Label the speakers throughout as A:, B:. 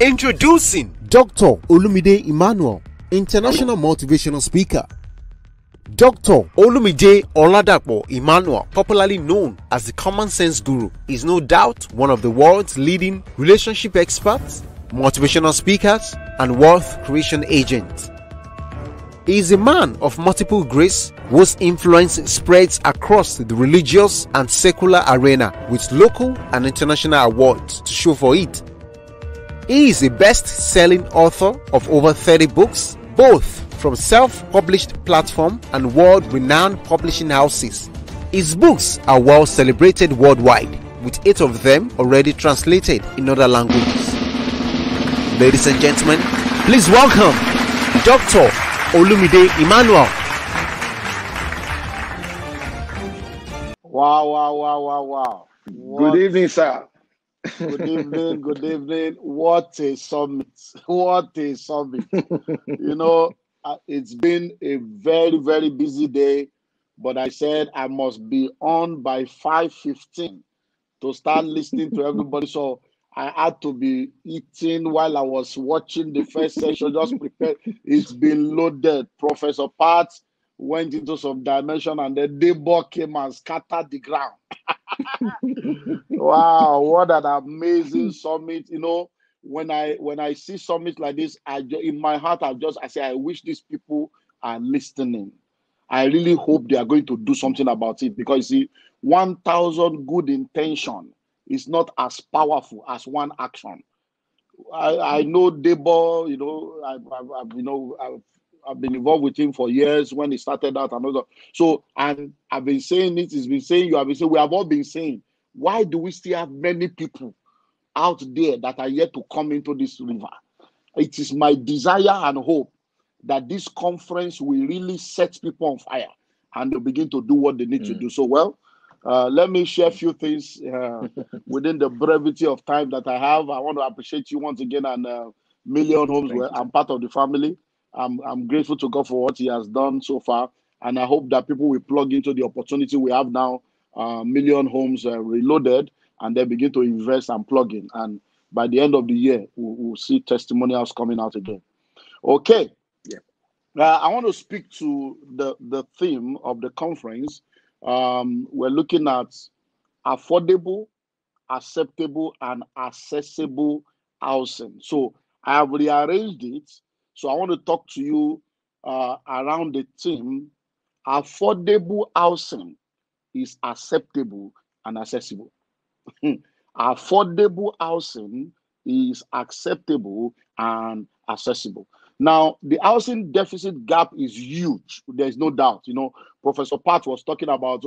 A: Introducing Dr. OLUMIDE EMMANUEL, international motivational speaker. Dr. OLUMIDE Oladapo EMMANUEL, popularly known as the Common Sense Guru, is no doubt one of the world's leading relationship experts, motivational speakers, and wealth creation agents. He is a man of multiple grace whose influence spreads across the religious and secular arena with local and international awards to show for it. He is a best-selling author of over 30 books, both from self-published platform and world-renowned publishing houses. His books are well celebrated worldwide, with 8 of them already translated in other languages. Ladies and gentlemen, please welcome Dr. OLUMIDE EMMANUEL.
B: Wow.
C: Good evening, sir.
B: Good evening. What a summit. It's been a very, very busy day, but I said I must be on by 5:15 to start listening to everybody. So I had to be eating while I was watching the first session, just prepared. It's been loaded. Professor Pat went into some dimension and then Debo came and scattered the ground. Wow, what an amazing summit. When I see summits like this, in my heart, I say, I wish these people are listening. I really hope they are going to do something about it, because you see, 1,000 good intention is not as powerful as one action. I know Debo, I've been involved with him for years when he started out and all. So, and I've been saying it, he's been saying, you have been saying, we have all been saying, why do we still have many people out there that are yet to come into this river? It is my desire and hope that this conference will really set people on fire and they'll begin to do what they need to do. So, let me share a few things within the brevity of time that I have. I want to appreciate you once again, and Million Homes. I'm part of the family. I'm grateful to God for what He has done so far, and I hope that people will plug into the opportunity we have now. Million Homes Reloaded, and they begin to invest and plug in. And by the end of the year, we'll see testimonials coming out again. Okay.
C: Yeah.
B: I want to speak to the theme of the conference. We're looking at affordable, acceptable, and accessible housing. So I have rearranged it. So I want to talk to you around the theme: affordable housing is acceptable and accessible. Affordable housing is acceptable and accessible. Now, the housing deficit gap is huge. There's no doubt. Professor Pat was talking about,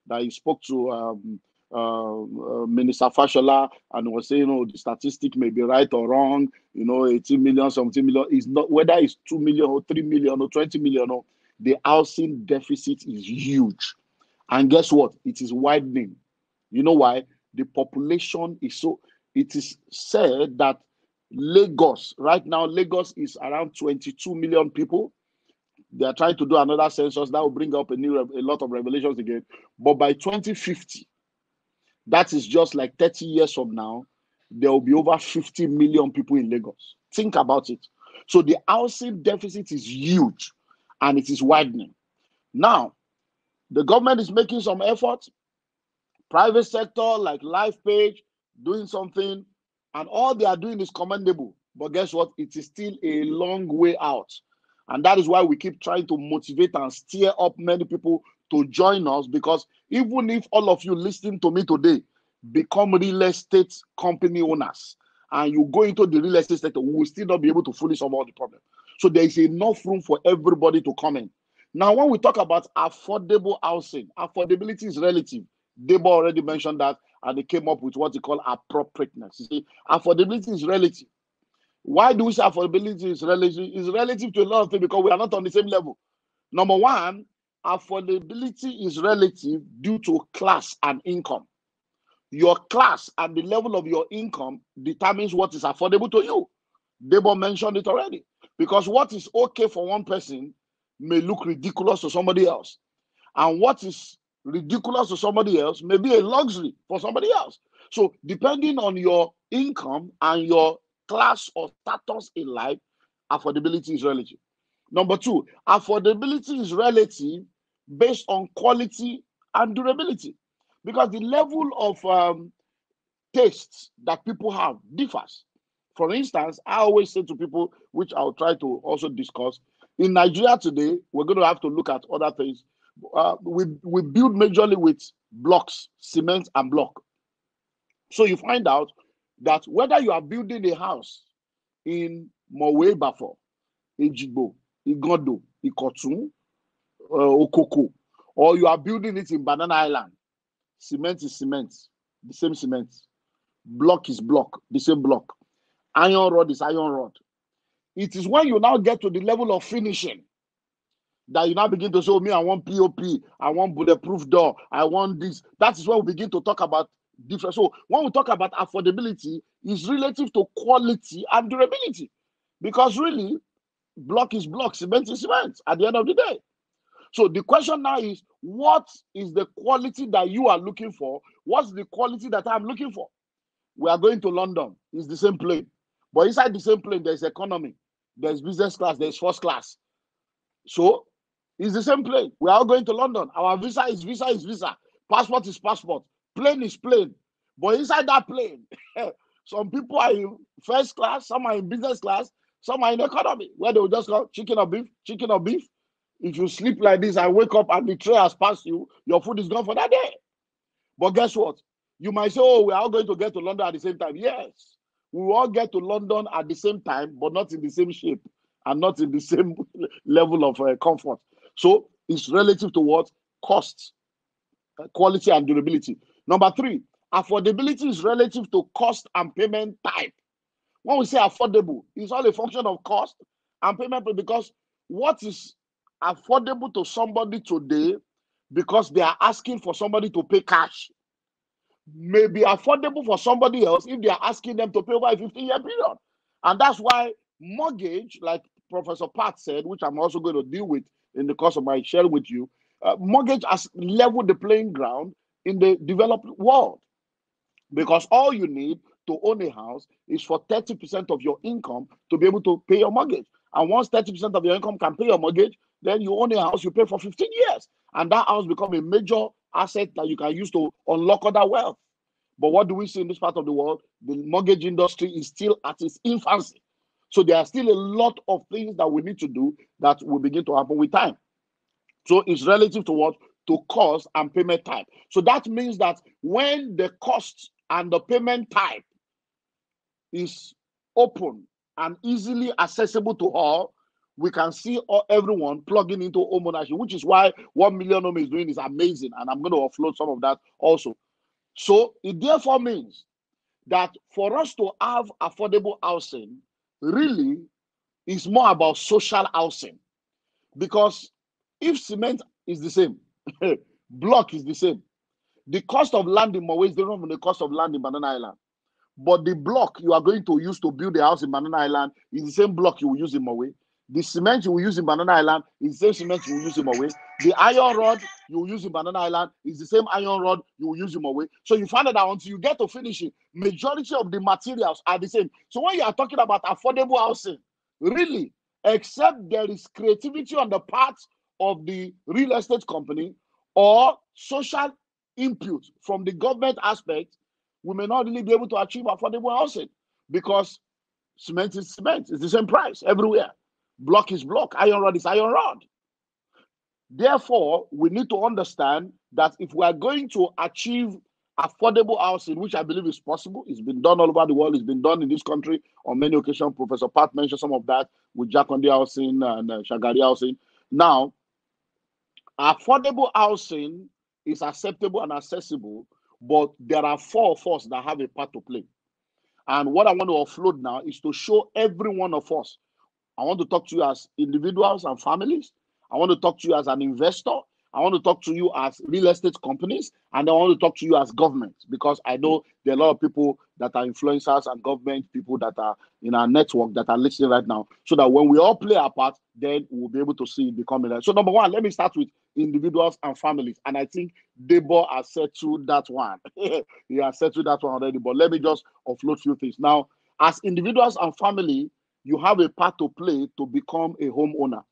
B: that he spoke to Minister Fashola and was saying, the statistic may be right or wrong. 18 million, 17 million is not, whether it's 2 million or 3 million or 20 million. The housing deficit is huge. And guess what? It is widening. You know why? The population is so, it is said that Lagos, right now, Lagos is around 22 million people. They are trying to do another census that will bring up a lot of revelations again. But by 2050, that is just like 30 years from now, there will be over 50 million people in Lagos. Think about it. So the housing deficit is huge and it is widening. Now, the government is making some efforts. Private sector like LifePage doing something, and all they are doing is commendable. But guess what? It is still a long way out. And that is why we keep trying to motivate and steer up many people to join us, because even if all of you listening to me today become real estate company owners and you go into the real estate sector, we will still not be able to fully solve all the problems. So there is enough room for everybody to come in. Now, when we talk about affordable housing, affordability is relative. Debo already mentioned that, and they came up with what they call appropriateness. You see, affordability is relative. Why do we say affordability is relative? It's relative to a lot of things because we are not on the same level. Number one, affordability is relative due to class and income. Your class and the level of your income determines what is affordable to you. Debo mentioned it already. Because what is okay for one person may look ridiculous to somebody else. And what is ridiculous to somebody else may be a luxury for somebody else. So depending on your income and your class or status in life, affordability is relative. Number two, affordability is relative based on quality and durability, because the level of tastes that people have differs. For instance, I always say to people, which I'll try to also discuss, in Nigeria today, we're going to have to look at other things. We build majorly with blocks, cement and block. So you find out that whether you are building a house in Mowe Bafo, Ejigbo, Igodo, Ikotun, Okoko, or you are building it in Banana Island, cement is cement, the same cement. Block is block, the same block. Iron rod is iron rod. It is when you now get to the level of finishing that you now begin to say, oh, me, I want POP, I want bulletproof door, I want this. That is when we begin to talk about different. So when we talk about affordability, it's relative to quality and durability. Because really, block is block, cement is cement at the end of the day. So the question now is, what is the quality that you are looking for? What's the quality that I'm looking for? We are going to London. It's the same plane. But inside the same plane, there's economy, there's business class, there's first class. So it's the same plane. We are all going to London. Our visa is visa. Passport is passport. Plane is plane. But inside that plane, some people are in first class, some are in business class, some are in economy, where they will just go chicken or beef, chicken or beef. If you sleep like this and wake up and the tray has passed you, your food is gone for that day. But guess what? You might say, oh, we are all going to get to London at the same time. Yes, we will all get to London at the same time, but not in the same shape and not in the same level of comfort. So it's relative to what? Cost, quality, and durability. Number three, affordability is relative to cost and payment type. When we say affordable, it's all a function of cost and payment, because what is affordable to somebody today, because they are asking for somebody to pay cash, may be affordable for somebody else if they are asking them to pay over a 15-year period. And that's why mortgage, like Professor Pat said, which I'm also going to deal with in the course of my sharing with you, mortgage has leveled the playing ground in the developed world, because all you need to own a house is for 30% of your income to be able to pay your mortgage. And once 30% of your income can pay your mortgage, then you own a house, you pay for 15 years. And that house becomes a major asset that you can use to unlock other wealth. But what do we see in this part of the world? The mortgage industry is still at its infancy. So there are still a lot of things that we need to do that will begin to happen with time. So it's relative to what? To cost and payment type. So that means that when the cost and the payment type is open and easily accessible to all, we can see everyone plugging into home ownership, which is why 1 Million Home is doing is amazing. And I'm going to offload some of that also. So it therefore means that for us to have affordable housing really is more about social housing. Because if cement is the same, block is the same, the cost of land in Mowe is different from the cost of land in Banana Island. But the block you are going to use to build a house in Banana Island is the same block you will use in Mowe. The cement you will use in Banana Island is the same cement you will use in Mowe. The iron rod you will use in Banana Island is the same iron rod you will use in Mowe. So you find out that until you get to finishing, majority of the materials are the same. So when you are talking about affordable housing, really, except there is creativity on the part of the real estate company or social input from the government aspect, we may not really be able to achieve affordable housing, because cement is cement. It's the same price everywhere. Block is block. Iron rod is iron rod. Therefore, we need to understand that if we are going to achieve affordable housing, which I believe is possible, it's been done all over the world, it's been done in this country on many occasions. Professor Pat mentioned some of that with Jacondi housing and Shagari housing. Now, affordable housing is acceptable and accessible, but there are four of us that have a part to play. And what I want to offload now is to show every one of us. I want to talk to you as individuals and families. I want to talk to you as an investor. I want to talk to you as real estate companies. And I want to talk to you as government, because I know there are a lot of people that are influencers and government people that are in our network that are listening right now. So that when we all play our part, then we'll be able to see it becoming. So number one, let me start with individuals and families. And I think Debo has settled that one. He has settled that one already. But let me just offload a few things. Now, As individuals and family, you have a part to play to become a homeowner.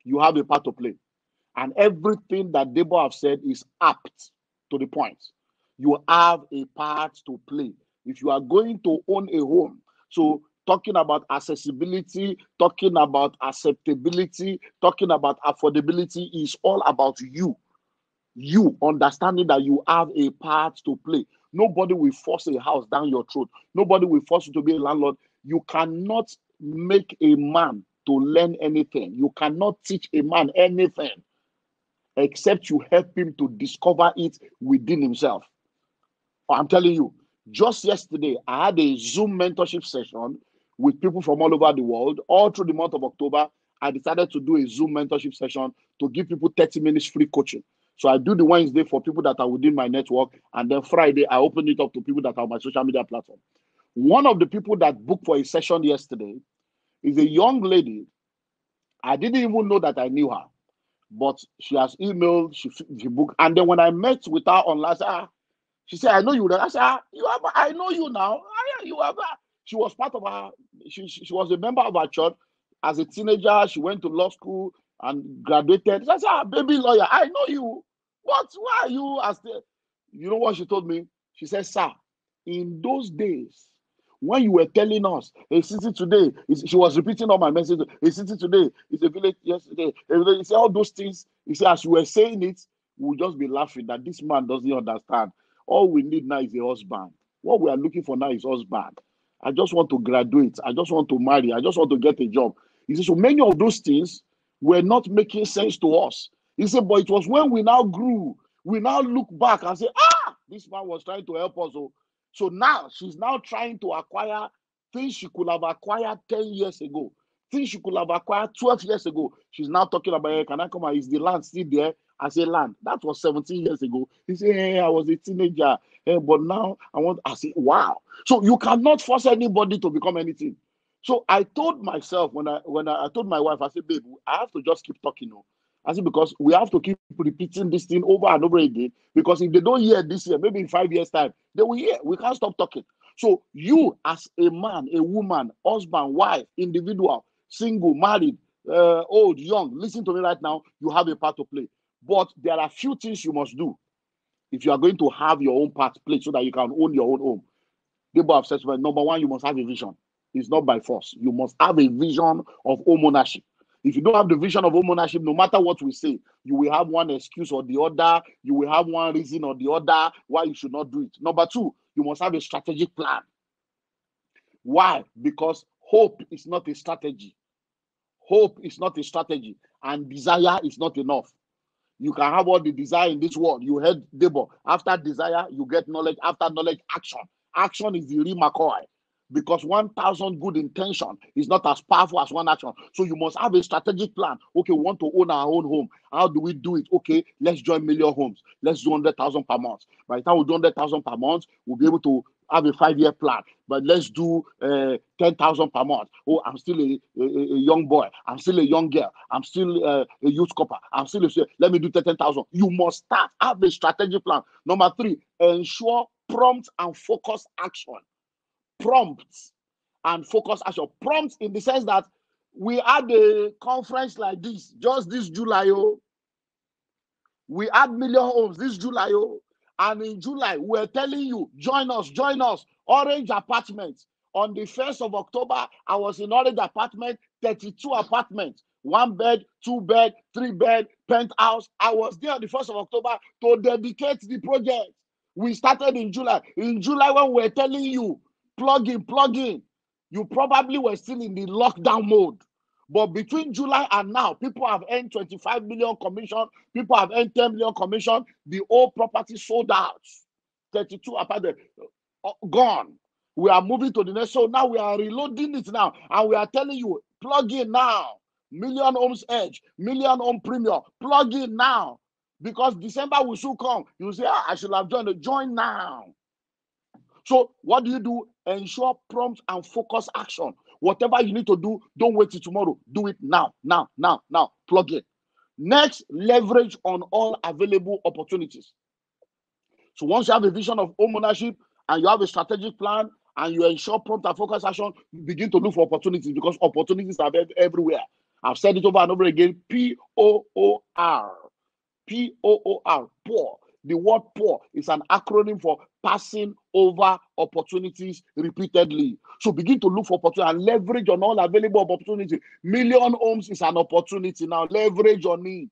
B: You have a part to play. And everything that Debo have said is apt to the point. You have a part to play. If you are going to own a home, so talking about accessibility, talking about acceptability, talking about affordability is all about you. You understanding that you have a part to play. Nobody will force a house down your throat. Nobody will force you to be a landlord. You cannot make a man to learn anything. You cannot teach a man anything except you help him to discover it within himself. I'm telling you, just yesterday, I had a Zoom mentorship session with people from all over the world. All through the month of October, I decided to do a Zoom mentorship session to give people 30 minutes free coaching. So I do the Wednesday for people that are within my network, and then Friday, I open it up to people that are on my social media platform. One of the people that booked for a session yesterday is a young lady. I didn't even know that I knew her, but she has emailed, she booked. And then when I met with her online, she said, I know you. I said, I know you now. You have. She was part of her, she was a member of our church. As a teenager, she went to law school and graduated. So I said, baby lawyer, I know you. But why are you as the, you know what she told me? She said, sir, in those days, when you were telling us, a city today, she was repeating all my messages, a city today, it's a village yesterday. He said all those things. He said, as you were saying it, we'll just be laughing that this man doesn't understand. All we need now is a husband. What we are looking for now is husband. I just want to graduate. I just want to marry. I just want to get a job. He said, so many of those things were not making sense to us. He said, but it was when we now grew, we now look back and say, this man was trying to help us. So now she's now trying to acquire things she could have acquired 10 years ago, things she could have acquired 12 years ago. She's now talking about, hey, can I come out? Is the land still there? I say, land. That was 17 years ago. He said, hey, I was a teenager. Hey, but now I say, wow. So you cannot force anybody to become anything. So I told myself, when I told my wife, I said, babe, I have to just keep talking. I said, because we have to keep repeating this thing over and over again. Because if they don't hear this year, maybe in 5 years' time, they will hear. We can't stop talking. So you, as a man, a woman, husband, wife, individual, single, married, old, young, listen to me right now. You have a part to play. But there are few things you must do if you are going to have your own part played so that you can own your own home. People have said, number one, you must have a vision. It's not by force. You must have a vision of home ownership. If you don't have the vision of home ownership, no matter what we say, you will have one excuse or the other. You will have one reason or the other why you should not do it. Number two, you must have a strategic plan. Why? Because hope is not a strategy. Hope is not a strategy, and desire is not enough. You can have all the desire in this world. You heard Debo. After desire, you get knowledge. After knowledge, action. Action is the real McCoy. Because 1,000 good intention is not as powerful as one action. So you must have a strategic plan. Okay, we want to own our own home. How do we do it? Okay, let's join Million Homes. Let's do 100,000 per month. By the time we do 100,000 per month, we'll be able to have a 5-year plan. But let's do 10,000 per month. Oh, I'm still a young boy. I'm still a young girl. I'm still a youth copper. Let me do 10,000. You must have a strategic plan. Number three, ensure prompt and focused action. Prompt and focus action. Prompt in the sense that we had a conference like this just this July. We had Million Homes this July. And in July, we're telling you, join us. Orange Apartments. On the 1st of October, I was in Orange Apartment, 32 apartments. 1 bed, 2 bed, 3 bed, penthouse. I was there on the 1st of October to dedicate the project. We started in July. In July, when we're telling you, plug in. You probably were still in the lockdown mode. But between July and now, people have earned 25 million commission. People have earned 10 million commission. The old property sold out. 32 apartments gone. We are moving to the next. So now we are reloading it now. And we are telling you, plug in now. Million Homes Edge, Million Home Premium. Plug in now. Because December will soon come. You say, I should have joined. Join now. So what do? Ensure prompt and focus action. Whatever you need to do, don't wait till tomorrow. Do it now. Plug in. Next, leverage on all available opportunities. So once you have a vision of home ownership and you have a strategic plan and you ensure prompt and focused action, you begin to look for opportunities, because opportunities are everywhere. I've said it over and over again. P-O-O-R. P-O-O-R. Poor. The word poor is an acronym for passing over opportunities repeatedly. So begin to look for opportunity and leverage on all available opportunities. Million homes is an opportunity. Now leverage on it.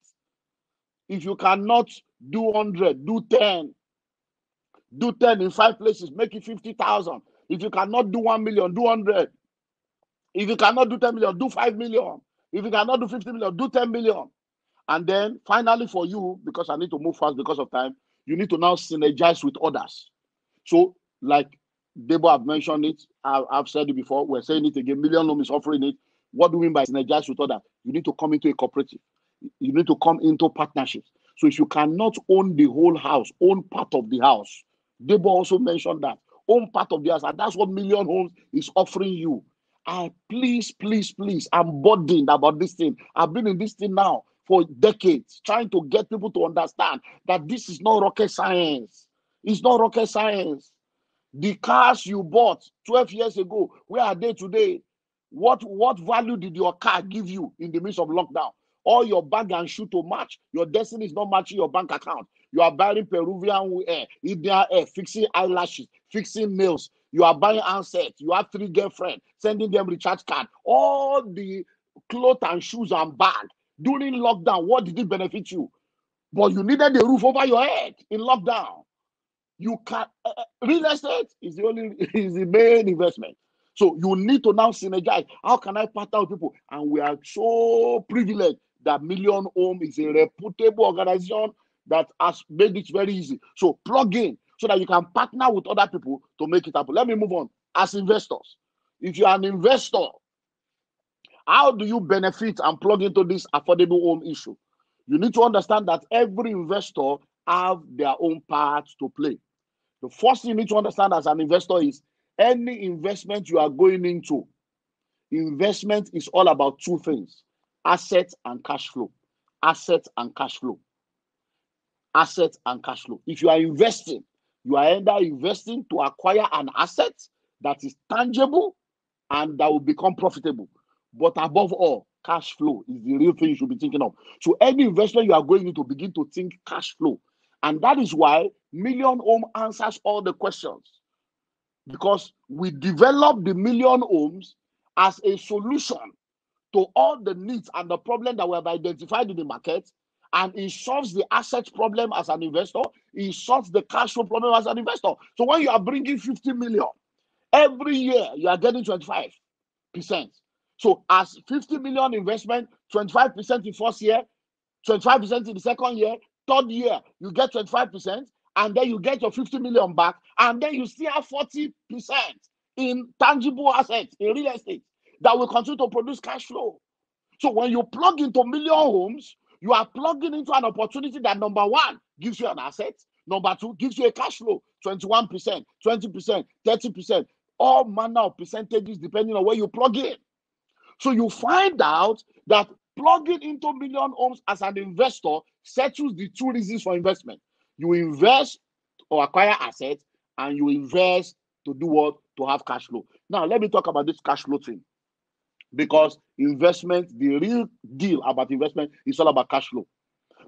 B: If you cannot do 100, do 10. Do 10 in 5 places, make it 50,000. If you cannot do 1 million, do 100. If you cannot do 10 million, do 5 million. If you cannot do 50 million, do 10 million. And then finally for you, because I need to move fast because of time, you need to now synergize with others. So like Debo have mentioned it, I've said it before, we're saying it again, Million Home is offering it. What do we mean by synergize with others? You need to come into a cooperative. You need to come into partnerships. So if you cannot own the whole house, own part of the house. Debo also mentioned that. Own part of the house. And that's what Million Homes is offering you. Please, I'm burdened about this thing. I've been in this thing now for decades, trying to get people to understand that this is not rocket science. It's not rocket science. The cars you bought 12 years ago, where are they today? What value did your car give you in the midst of lockdown? All your bag and shoe to match. Your destiny is not matching your bank account. You are buying Peruvian hair, Indian hair, fixing eyelashes, fixing nails. You are buying handsets. You have 3 girlfriends, sending them recharge card. All the clothes and shoes and bag. During lockdown, what did it benefit you? But you needed a roof over your head in lockdown. You can real estate is the main investment. So you need to now synergize. How can I partner with people? And we are so privileged that Million Home is a reputable organization that has made it very easy. So plug in so that you can partner with other people to make it happen. Let me move on. As investors, if you are an investor, how do you benefit and plug into this affordable home issue? You need to understand that every investor have their own part to play. The first thing you need to understand as an investor is any investment you are going into, investment is all about 2 things: assets and cash flow. Assets and cash flow. Assets and cash flow. If you are investing, you are either investing to acquire an asset that is tangible and that will become profitable. But above all, cash flow is the real thing you should be thinking of. So any investment you are going into, begin to think cash flow. And that is why Million Home answers all the questions. Because we developed the Million Homes as a solution to all the needs and the problem that we have identified in the market. And it solves the asset problem as an investor. It solves the cash flow problem as an investor. So when you are bringing 50 million, every year you are getting 25%. So as 50 million investment, 25% in first year, 25% in the second year, third year, you get 25%, and then you get your 50 million back, and then you still have 40% in tangible assets, in real estate, that will continue to produce cash flow. So when you plug into Million Homes, you are plugging into an opportunity that, number 1, gives you an asset, number 2, gives you a cash flow, 21%, 20%, 30%, all manner of percentages depending on where you plug in. So you find out that plugging into Million Homes as an investor settles the 2 reasons for investment. You invest or acquire assets, and you invest to do what? To have cash flow. Now, let me talk about this cash flow thing. Because investment, the real deal about investment is all about cash flow.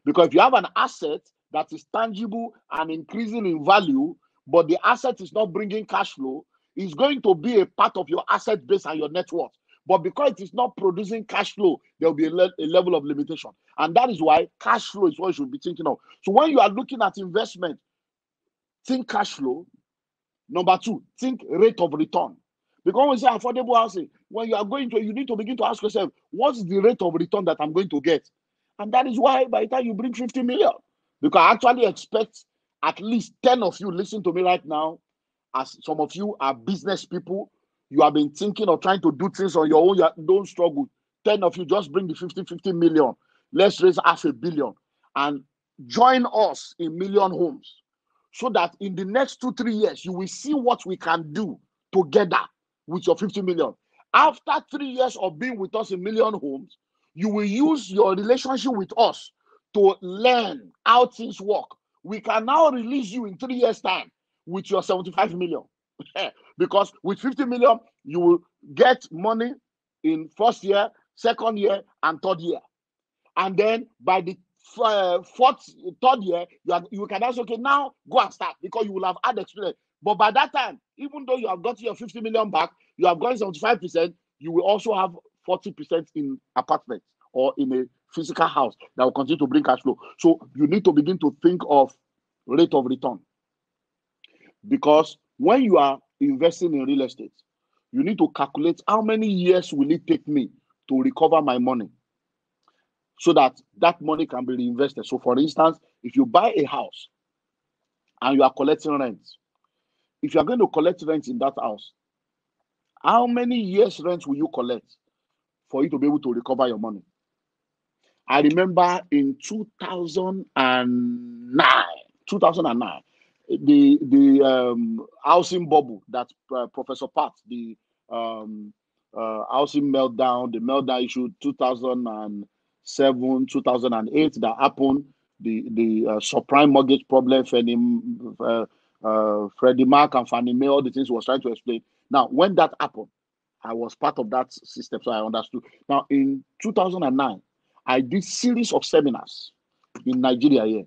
B: Because if you have an asset that is tangible and increasing in value, but the asset is not bringing cash flow, it's going to be a part of your asset base and your net worth. But because it is not producing cash flow, there will be a level of limitation. And that is why cash flow is what you should be thinking of. So when you are looking at investment, think cash flow. Number 2, think rate of return. Because when we say affordable housing, when you are going to, you need to begin to ask yourself, what's the rate of return that I'm going to get? And that is why by the time you bring 50 million, because I actually expect at least 10 of you listen to me right now, as some of you are business people, you have been thinking of trying to do things on your own, don't struggle. 10 of you just bring the 50 million. Let's raise $500 million and join us in Million Homes, so that in the next 2-3 years, you will see what we can do together with your 50 million. After 3 years of being with us in Million Homes, you will use your relationship with us to learn how things work. We can now release you in 3 years' time with your 75 million. Because with 50 million, you will get money in first year, second year, and third year. And then by the third year, you can also, okay, now go and start, because you will have had experience. But by that time, even though you have got your 50 million back, you have gotten 75%, you will also have 40% in apartments or in a physical house that will continue to bring cash flow. So you need to begin to think of rate of return. Because when you are investing in real estate, you need to calculate how many years will it take me to recover my money, so that that money can be reinvested. So for instance, if you buy a house and you are collecting rent, if you are going to collect rent in that house, how many years rent will you collect for you to be able to recover your money? I remember in 2009, the housing bubble that Professor Pat, the housing meltdown, the meltdown issue 2007, 2008 that happened, the subprime mortgage problem, Freddie Mac and Fannie Mae, all the things he was trying to explain. Now, when that happened, I was part of that system, so I understood. Now, in 2009, I did series of seminars in Nigeria here.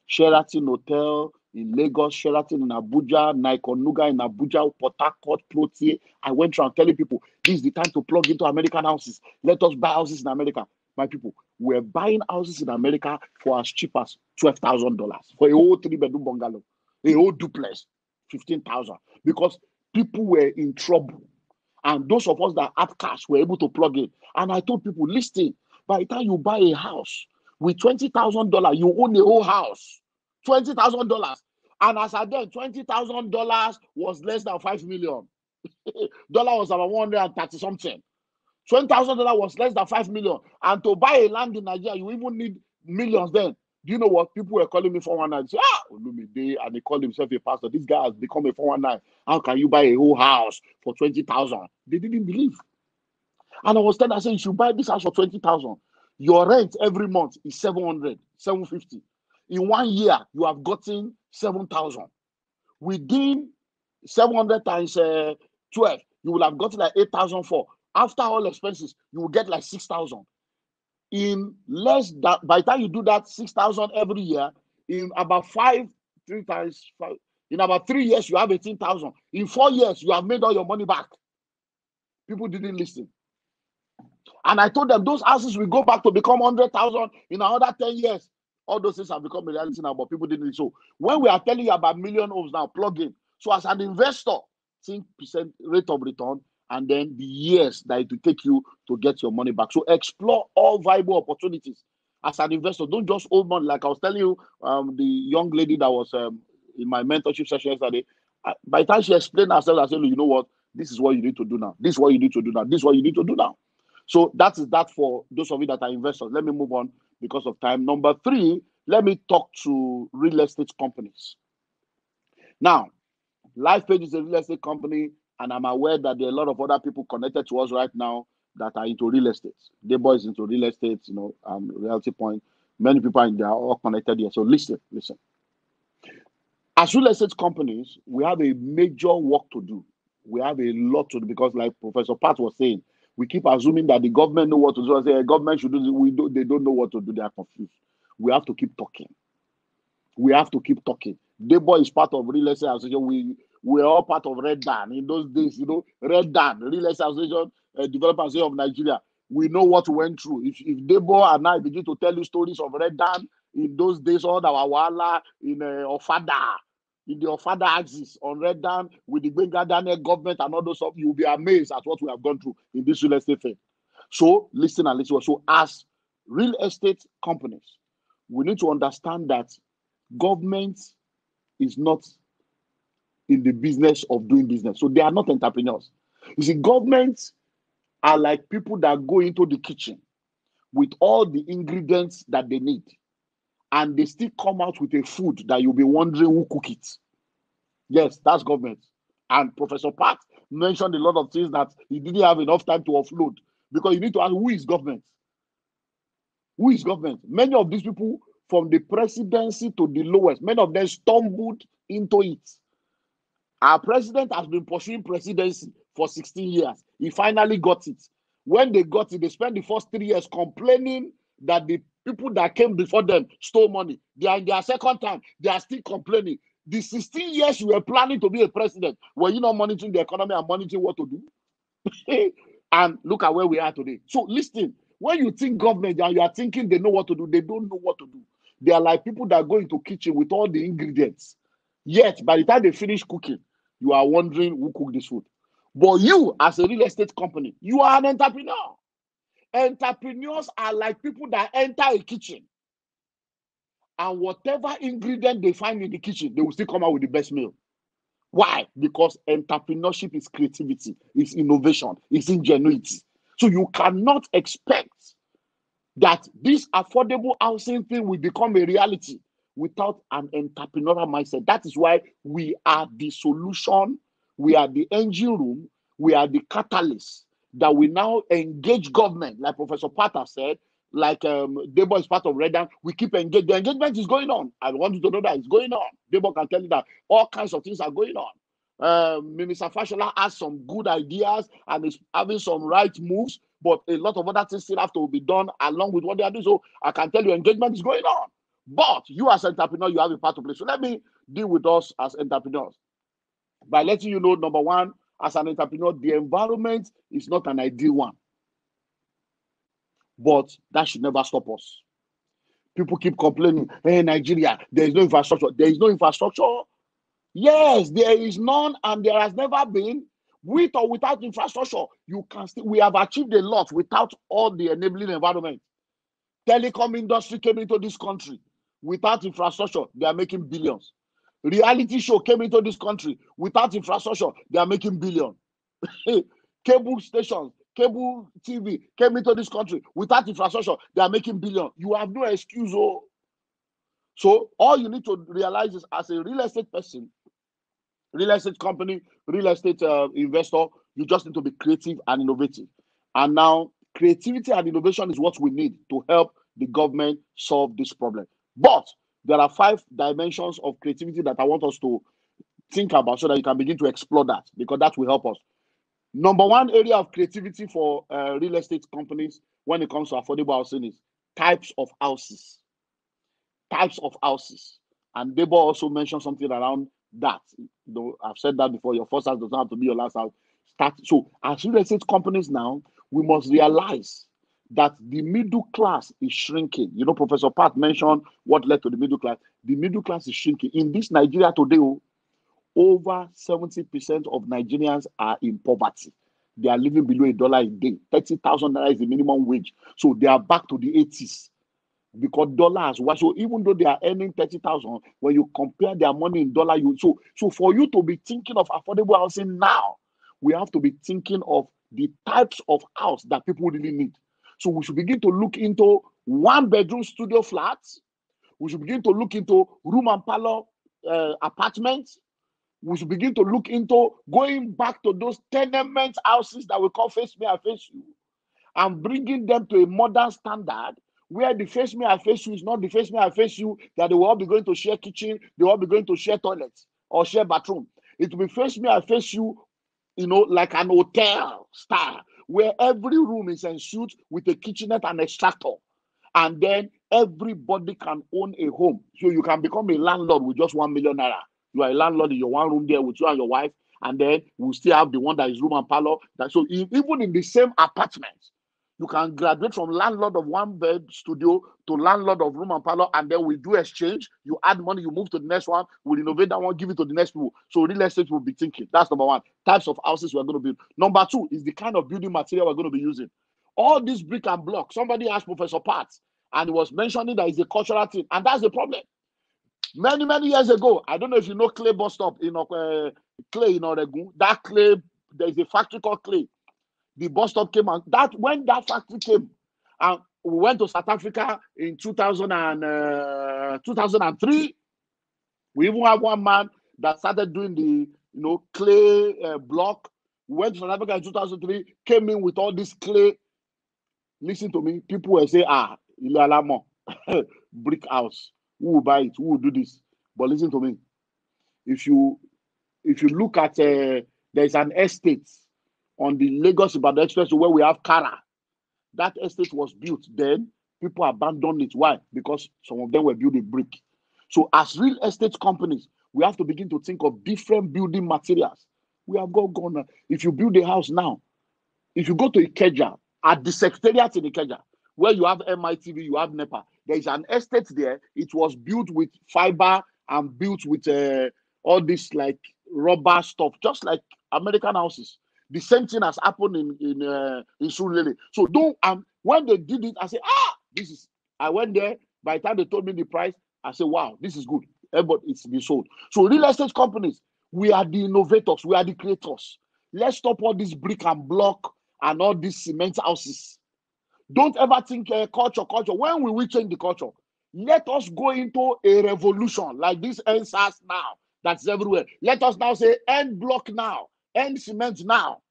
B: Sheraton Hotel in Lagos, Sheraton in Abuja, Naikonuga in Abuja, Port Harcourt, Plotier. I went around telling people, this is the time to plug into American houses. Let us buy houses in America. My people, we're buying houses in America for as cheap as $12,000 for a whole 3-bedroom bungalow, a whole duplex, 15,000, because people were in trouble. And those of us that had cash were able to plug in. And I told people, listen, by the time you buy a house with $20,000, you own a whole house. $20,000. And as I then, $20,000 was less than $5 million. Dollar was about 130 something. $20,000 was less than $5 million. And to buy a land in Nigeria, you even need millions then. Do you know what? People were calling me 419. Say, OLUMIDE, and they call himself a pastor. This guy has become a 419. How can you buy a whole house for 20,000? They didn't believe. And I was telling them, I said, you should buy this house for 20,000. Your rent every month is 700, 750. In 1 year, you have gotten 7,000. Within 700 times 12, you will have gotten like 8,004. After all expenses, you will get like 6,000. In less than, by the time you do that 6,000 every year, in about 3 times 5, in about 3 years, you have 18,000. In 4 years, you have made all your money back. People didn't listen. And I told them those houses will go back to become 100,000 in another 10 years. All those things have become a reality now, but people didn't. So when we are telling you about million homes now, plug in. So as an investor, think percent rate of return, and then the years that it will take you to get your money back. So explore all viable opportunities as an investor. Don't just hold money. Like I was telling you, the young lady that was in my mentorship session yesterday, by the time she explained herself, I said, you know what? This is what you need to do now. This is what you need to do now. This is what you need to do now. So that is that for those of you that are investors. Let me move on because of time. Number 3, let me talk to real estate companies. Now, LifePage is a real estate company, and I'm aware that there are a lot of other people connected to us right now that are into real estate. Debo is into real estate, Reality Point. Many people they are all connected here. So listen. As real estate companies, we have a major work to do. We have a lot to do because, like Professor Pat was saying, we keep assuming that the government know what to do. I say, government should do this. They don't know what to do. They are confused. We have to keep talking. Debo is part of Real Estate Association. We're all part of Red Dan. In those days, Red Dan, Real Estate Association, Developers Association of Nigeria. We know what we went through. If Debo and I begin to tell you stories of Red Dan in those days, all the Wawala in Ofada, in the Ofada axis on Red Dan with the Benga Daniel government and all those stuff, you'll be amazed at what we have gone through in this real estate thing. So listen and listen. So as real estate companies, we need to understand that government is not in the business of doing business. So they are not entrepreneurs. You see, governments are like people that go into the kitchen with all the ingredients that they need, and they still come out with a food that you'll be wondering who cook it. Yes, that's government. And Professor Pat mentioned a lot of things that he didn't have enough time to offload, because you need to ask, who is government? Who is government? Many of these people, from the presidency to the lowest, many of them stumbled into it. Our president has been pursuing presidency for 16 years. He finally got it. When they got it, they spent the first 3 years complaining that the people that came before them stole money. They are in their second time. They are still complaining. The 16 years you were planning to be a president, were you not monitoring the economy and monitoring what to do? And look at where we are today. So listen, when you think government and you are thinking they know what to do, they don't know what to do. They are like people that go into kitchen with all the ingredients. Yet, by the time they finish cooking, you are wondering who cooked this food. But you, as a real estate company, you are an entrepreneur. Entrepreneurs are like people that enter a kitchen, and whatever ingredient they find in the kitchen, they will still come out with the best meal. Why? Because entrepreneurship is creativity, it's innovation, it's ingenuity. So you cannot expect that this affordable housing thing will become a reality without an entrepreneurial mindset. That is why we are the solution, we are the engine room, we are the catalyst that we now engage government, like Professor Pata said, like Debo is part of Redan. We keep engaged. The engagement is going on. I want you to know that it's going on. Debo can tell you that all kinds of things are going on. Minister Fashola has some good ideas and is having some right moves, but a lot of other things still have to be done along with what they are doing. So I can tell you engagement is going on. But you as an entrepreneur, you have a part to play. So let me deal with us as entrepreneurs by letting you know, number one, as an entrepreneur, the environment is not an ideal one. But that should never stop us. People keep complaining, hey, Nigeria, there is no infrastructure. There is no infrastructure. Yes, there is none, and there has never been. With or without infrastructure, you can still, we have achieved a lot without all the enabling environment. Telecom industry came into this country. Without infrastructure, they are making billions. Reality show came into this country. Without infrastructure, they are making billions. Cable stations, cable TV came into this country. Without infrastructure, they are making billions. You have no excuse. Oh. So all you need to realize is, as a real estate person, real estate company, real estate investor, you just need to be creative and innovative. And now, creativity and innovation is what we need to help the government solve this problem. But there are 5 dimensions of creativity that I want us to think about so that you can begin to explore that, because that will help us. Number one area of creativity for real estate companies when it comes to affordable housing is types of houses. Types of houses. And Debo also mentioned something around that. Though I've said that before, your first house doesn't have to be your last house. So as real estate companies now, we must realize that the middle class is shrinking. You know, Professor Pat mentioned what led to the middle class. The middle class is shrinking. In this Nigeria today, over 70% of Nigerians are in poverty. They are living below $1 a day. 30,000 naira is the minimum wage. So they are back to the 80s because dollars. So even though they are earning 30,000, when you compare their money in dollar, so for you to be thinking of affordable housing now, we have to be thinking of the types of house that people really need. So we should begin to look into 1-bedroom studio flats. We should begin to look into room and parlor apartments. We should begin to look into going back to those tenement houses that we call face me, I face you, and bringing them to a modern standard where the face me, I face you is not the face me, I face you that they will all be going to share kitchen, they will all be going to share toilets or share bathroom. It will be face me, I face you, like an hotel style where every room is ensued with a kitchenette and extractor. And then everybody can own a home. So you can become a landlord with just 1 million naira. You are a landlord in your one room there with you and your wife, and then we'll still have the one that is room and parlor. So even in the same apartment, you can graduate from landlord of 1-bed studio to landlord of room and parlor, and then we do exchange. You add money, you move to the next one, we renovate that one, give it to the next people. So real estate will be thinking. That's number one. Types of houses we're going to build. Number 2 is the kind of building material we're going to be using. All this brick and block. Somebody asked Professor Pat, and he was mentioning that it's a cultural thing, and that's the problem. Many years ago, I don't know if you know Clay bus stop in Clay in Oregon. That Clay, there's a factory called Clay. The bus stop came out. When that factory came, and we went to South Africa in 2003. We even have one man that started doing the clay block. We went to South Africa in 2003. Came in with all this clay. Listen to me. People will say, brick house. Who will buy it? Who will do this? But listen to me. If you if you look at, there's an estate on the Lagos-Ibadan Expressway where we have Kara. That estate was built then. People abandoned it. Why? Because some of them were built with brick. So as real estate companies, we have to begin to think of different building materials. We have gone. If you build a house now, if you go to Ikeja, at the secretariat in Ikeja, where you have MITV, you have NEPA, there is an estate there. It was built with fiber and built with all this like rubber stuff, just like American houses. The same thing has happened in Surulere. So when they did it, I said, this is. I went there. By the time they told me the price, I said, wow, this is good. But it's been sold. So real estate companies, we are the innovators. We are the creators. Let's stop all this brick and block and all these cement houses. Don't ever think culture. When will we change the culture? Let us go into a revolution like this NSAS now. That's everywhere. Let us now say end block now, end cement now.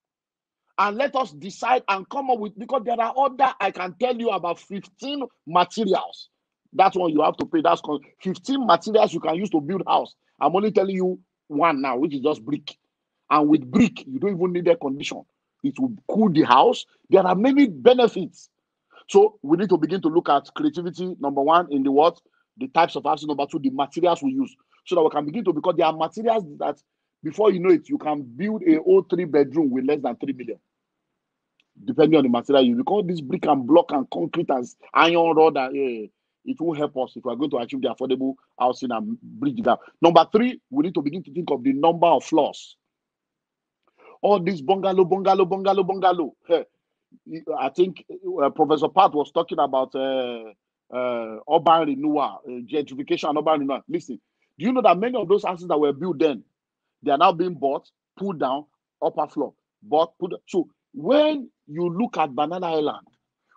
B: And let us decide and come up with, because there are other, I can tell you about 15 materials. That's one you have to pay. That's 15 materials you can use to build house. I'm only telling you one now, which is just brick. And with brick, you don't even need air condition. It will cool the house. There are many benefits. So we need to begin to look at creativity, number one, in the what? The types of houses, number two, the materials we use. So that we can begin to, because there are materials that, before you know it, you can build a whole 3-bedroom with less than 3 million. Depending on the material you because this brick and block and concrete and iron rod, it will help us if we are going to achieve the affordable housing and bridge the gap. Number three, we need to begin to think of the number of floors. All this bungalow. I think Professor Pat was talking about urban renewal, gentrification and urban renewal. Listen, do you know that many of those houses that were built then, they are now being bought, pulled down, upper floor, bought, put. So when you look at Banana Island,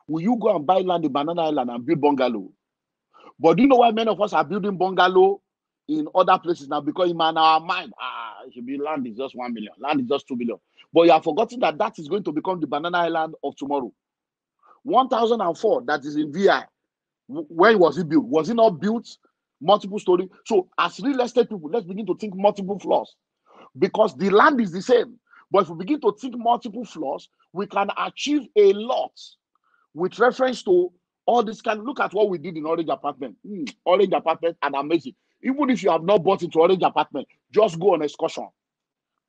B: will you go and buy land in Banana Island and build bungalow? But do you know why many of us are building bungalow in other places now? Because in our mind, it should be land is just 1 million, land is just 2 million. But you have forgotten that that is going to become the Banana Island of tomorrow. 1004, that is in VI. When was it built? Was it not built multiple story? So as real estate people, let's begin to think multiple floors. Because the land is the same. But if we begin to think multiple floors, we can achieve a lot with reference to all this kind. Look at what we did in Orange Apartment. Orange Apartment and amazing. Even if you have not bought into Orange Apartment, just go on excursion.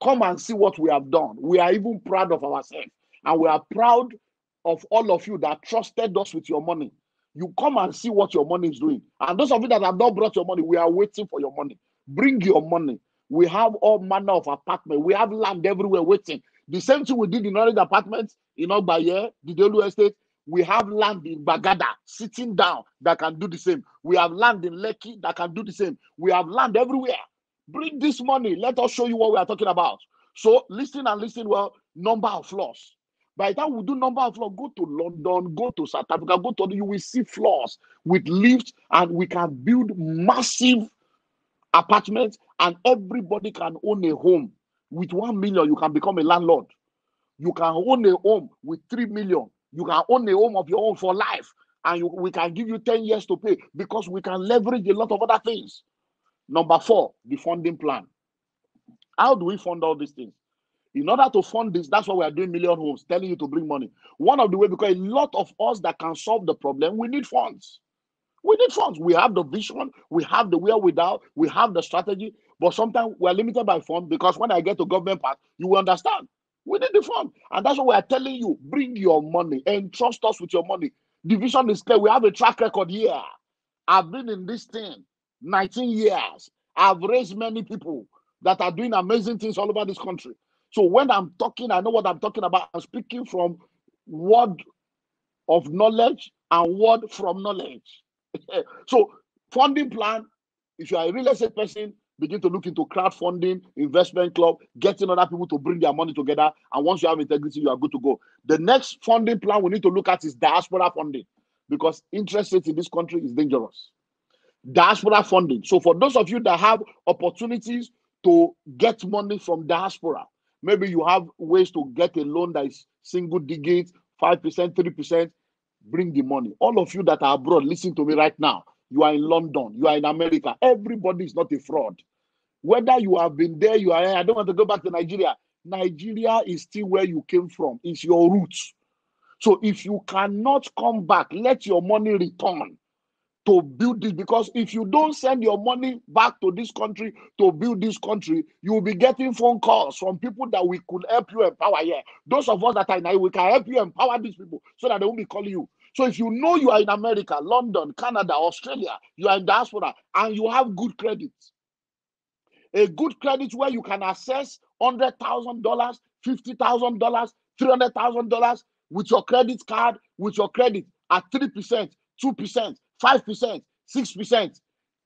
B: Come and see what we have done. We are even proud of ourselves. And we are proud of all of you that trusted us with your money. You come and see what your money is doing. And those of you that have not brought your money, we are waiting for your money. Bring your money. We have all manner of apartments. We have land everywhere waiting. The same thing we did in Orange Apartments, in Ogbaye, the Delu Estate. We have land in Bagada sitting down that can do the same. We have land in Lekki that can do the same. We have land everywhere. Bring this money. Let us show you what we are talking about. So listen and listen well. Number of floors. By the time we do number of floors, go to London, go to South Africa, go to you will see floors with lifts, and we can build massive apartments, and everybody can own a home. With 1 million, you can become a landlord. You can own a home with 3 million. You can own a home of your own for life, and we can give you 10 years to pay because we can leverage a lot of other things. Number four, the funding plan. How do we fund all these things? In order to fund this, that's why we are doing Million Homes, telling you to bring money. One of the ways, because a lot of us that can solve the problem, we need funds. We need funds. We have the vision, we have the wherewithal, we have the strategy, but sometimes we are limited by funds because when I get to government part, you will understand. We need the fund. And that's why we are telling you, bring your money and trust us with your money. The vision is clear. We have a track record here. I've been in this thing 19 years. I've raised many people that are doing amazing things all over this country. So when I'm talking, I know what I'm talking about. I'm speaking from word of knowledge and word from knowledge. So funding plan, if you are a real estate person, begin to look into crowdfunding, investment club, getting other people to bring their money together. And once you have integrity, you are good to go. The next funding plan we need to look at is diaspora funding, because interest rate in this country is dangerous. Diaspora funding. So for those of you that have opportunities to get money from diaspora, maybe you have ways to get a loan that is single digit, 5%, 3%, bring the money. All of you that are abroad, listen to me right now. You are in London, you are in America. Everybody is not a fraud. Whether you have been there, you are here, I don't want to go back to Nigeria. Nigeria is still where you came from. It's your roots. So if you cannot come back, let your money return to build this, because if you don't send your money back to this country to build this country, you will be getting phone calls from people that we could help you empower here. Those of us that are in, we can help you empower these people so that they won't be calling you. So if you know you are in America, London, Canada, Australia, you are in diaspora, and you have good credit, a good credit where you can access $100,000, $50,000, $300,000 with your credit card, with your credit at 3%, 2%, 5%, 6%.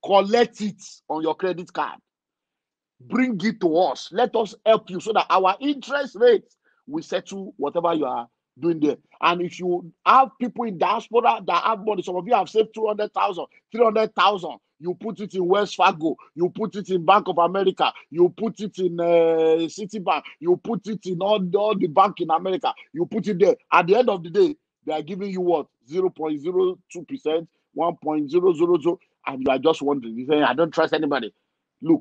B: Collect it on your credit card. Bring it to us. Let us help you so that our interest rates will settle whatever you are doing there. And if you have people in diaspora that have money, some of you have saved 200,000, 300,000. You put it in Wells Fargo. You put it in Bank of America. You put it in Citibank. You put it in all the bank in America. You put it there. At the end of the day, they are giving you what? 0.02%, 1.000, and you are just wondering. You say, I don't trust anybody. Look,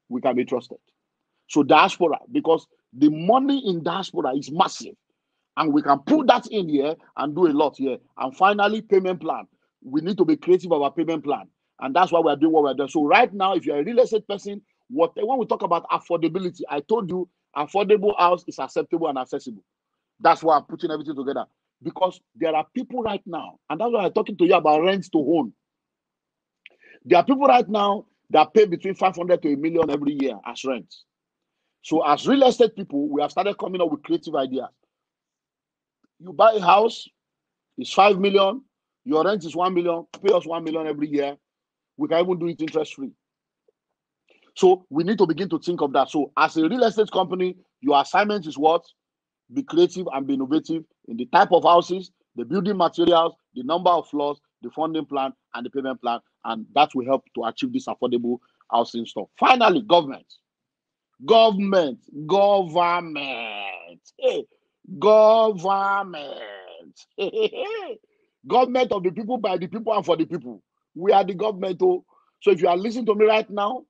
B: we can be trusted. So diaspora, because the money in diaspora is massive, and we can put that in here and do a lot here. And finally, payment plan. We need to be creative about payment plan. And that's why we're doing what we're doing. So right now, if you're a real estate person, when we talk about affordability, I told you affordable house is acceptable and accessible. That's why I'm putting everything together. Because there are people right now, and that's why I'm talking to you about rent to own. There are people right now that pay between 500 to $1 million every year as rent. So as real estate people, we have started coming up with creative ideas. You buy a house, it's 5 million, your rent is 1 million, pay us 1 million every year. We can even do it interest-free. So we need to begin to think of that. So as a real estate company, your assignment is what? Be creative and be innovative in the type of houses, the building materials, the number of floors, the funding plan, and the payment plan. And that will help to achieve this affordable housing stuff. Finally, government. Hey, government. Government of the people, by the people, and for the people. We are the government. So if you are listening to me right now,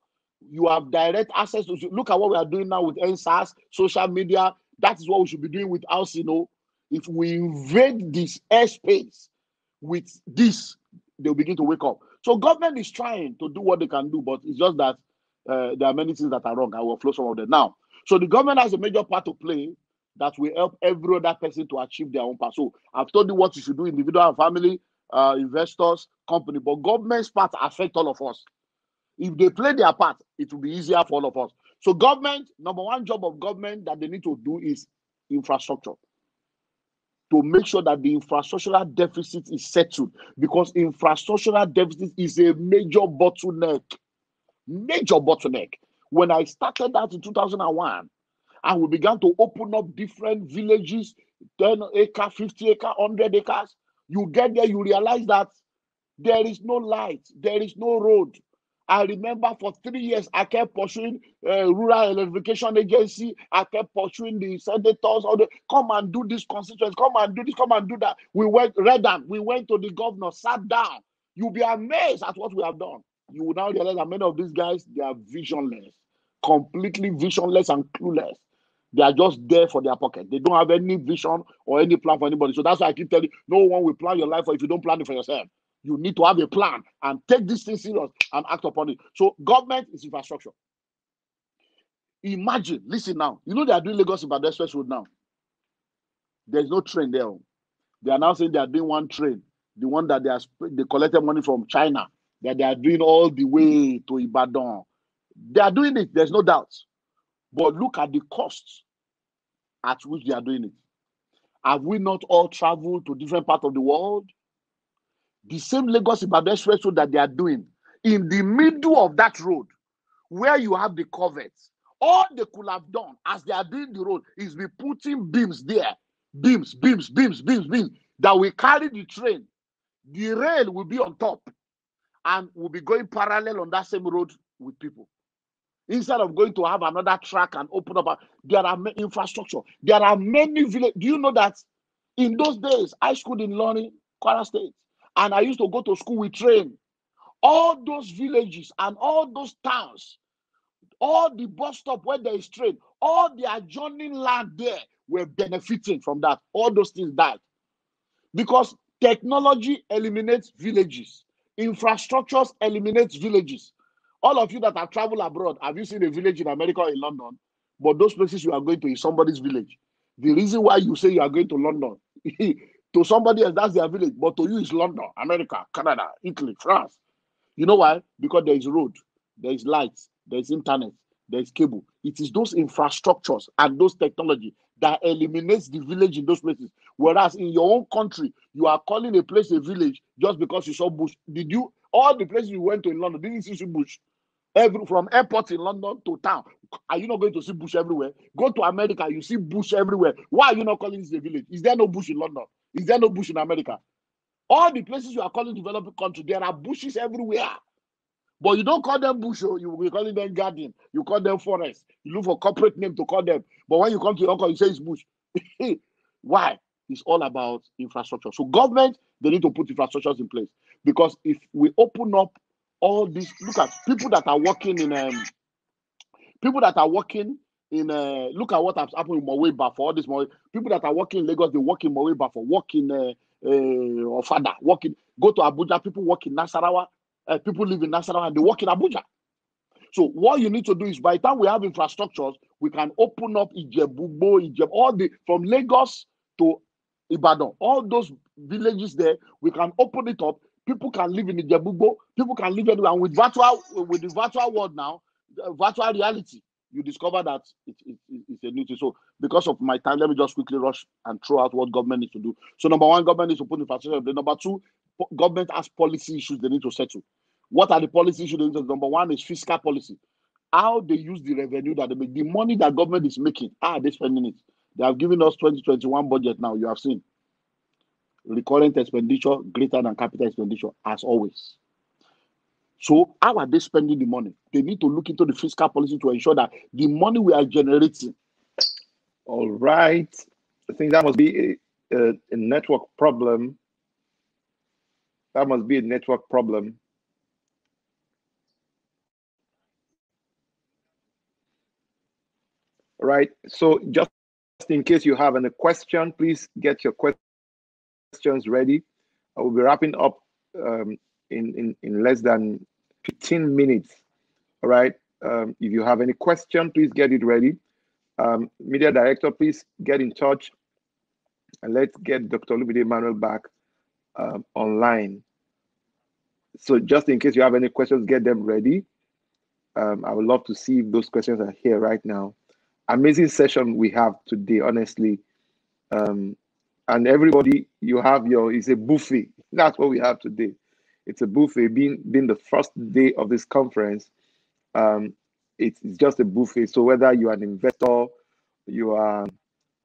B: you have direct access to. Look at what we are doing now with NSAS, social media. That is what we should be doing with housing. If we invade this airspace with this, they'll begin to wake up. So government is trying to do what they can do, but it's just that there are many things that are wrong. I will flow some of them now. So the government has a major part to play that will help every other person to achieve their own part. So I've told you what you should do, individual and family, investors, company, but government's part affects all of us. If they play their part, it will be easier for all of us. So government, number one job of government that they need to do is infrastructure. To make sure that the infrastructural deficit is settled, because infrastructural deficit is a major bottleneck. Major bottleneck. When I started that in 2001, and we began to open up different villages, 10 acres, 50 acres, 100 acres, you get there, you realize that there is no light, there is no road. I remember for 3 years, I kept pursuing Rural Electrification Agency. I kept pursuing the senators. Come and do this constituency. Come and do this. Come and do that. We went, we went to the governor, sat down. You'll be amazed at what we have done. You will now realize that many of these guys, they are visionless, completely visionless and clueless. They are just there for their pocket. They don't have any vision or any plan for anybody. So that's why I keep telling you, no one will plan your life if you don't plan it for yourself. You need to have a plan and take this thing serious and act upon it. So government is infrastructure. Imagine, listen now. You know they are doing Lagos-Ibadan Express Road now. There's no train there. They are now saying they are doing one train, the one that they collected money from China, that they are doing all the way to Ibadan. They are doing it. There's no doubt. But look at the costs at which they are doing it. Have we not all traveled to different parts of the world? The same Lagos-Ibadan Express Road that they are doing, in the middle of that road, where you have the coverts, all they could have done as they are doing the road is be putting beams there. Beams, that will carry the train. The rail will be on top and will be going parallel on that same road with people. Instead of going to have another track and open up, there are infrastructure. There are many villages. Do you know that in those days, I schooled in Loni, Kwara State, and I used to go to school with train. All those villages and all those towns, all the bus stop where there is train, all the adjoining land there were benefiting from that. All those things died. Because technology eliminates villages. Infrastructures eliminates villages. All of you that have traveled abroad, have you seen a village in America or in London? But those places you are going to is somebody's village. The reason why you say you are going to London, to somebody else, that's their village. But to you, it's London, America, Canada, Italy, France. You know why? Because there is road, there is lights, there is internet, there is cable. It is those infrastructures and those technology that eliminates the village in those places. Whereas in your own country, you are calling a place a village just because you saw bush. Did you, all the places you went to in London, didn't you see bush? From airport in London to town, are you not going to see bush everywhere? Go to America, you see bush everywhere. Why are you not calling this a village? Is there no bush in London? Is there no bush in America? All the places you are calling developing country, there are bushes everywhere. But you don't call them bush, you're calling them garden. You call them forest. You look for corporate name to call them. But when you come to your uncle, you say it's bush. Why? It's all about infrastructure. So government, they need to put infrastructures in place. Because if we open up all these, look at people that are working in look at what has happened in Mowe for all this Mowe. People that are working in Lagos, they work in Mowe for work in Ofada, go to Abuja, people work in Nasarawa, people live in Nasarawa and they work in Abuja. So what you need to do is by the time we have infrastructures, we can open up Ijebu, from Lagos to Ibadan, all those villages there, we can open it up. People can live in Ijebu, people can live anywhere. And with the virtual world now, virtual reality, you discover that it's a new thing. So because of my time, let me just quickly rush and throw out what government needs to do. So number one, government needs to put infrastructure. The number two, government has policy issues they need to settle. What are the policy issues they need to? Number one is fiscal policy. How they use the revenue that they make. The money that government is making, how are they spending it? They have given us 2021 budget now, you have seen. Recurrent expenditure greater than capital expenditure, as always. So how are they spending the money? They need to look into the fiscal policy to ensure that the money we are generating.
C: All right. I think that must be a network problem. That must be a network problem. All right. So just in case you have any question, please get your questions ready. I will be wrapping up in less than 15 minutes. All right. If you have any question, please get it ready. Media director, please get in touch and let's get Dr. OLUMIDE EMMANUEL back online. So just in case you have any questions, get them ready. I would love to see if those questions are here right now. Amazing session we have today, honestly. And everybody, you have it's a buffet. That's what we have today. It's a buffet. Being the first day of this conference, it's just a buffet. So whether you are an investor, you are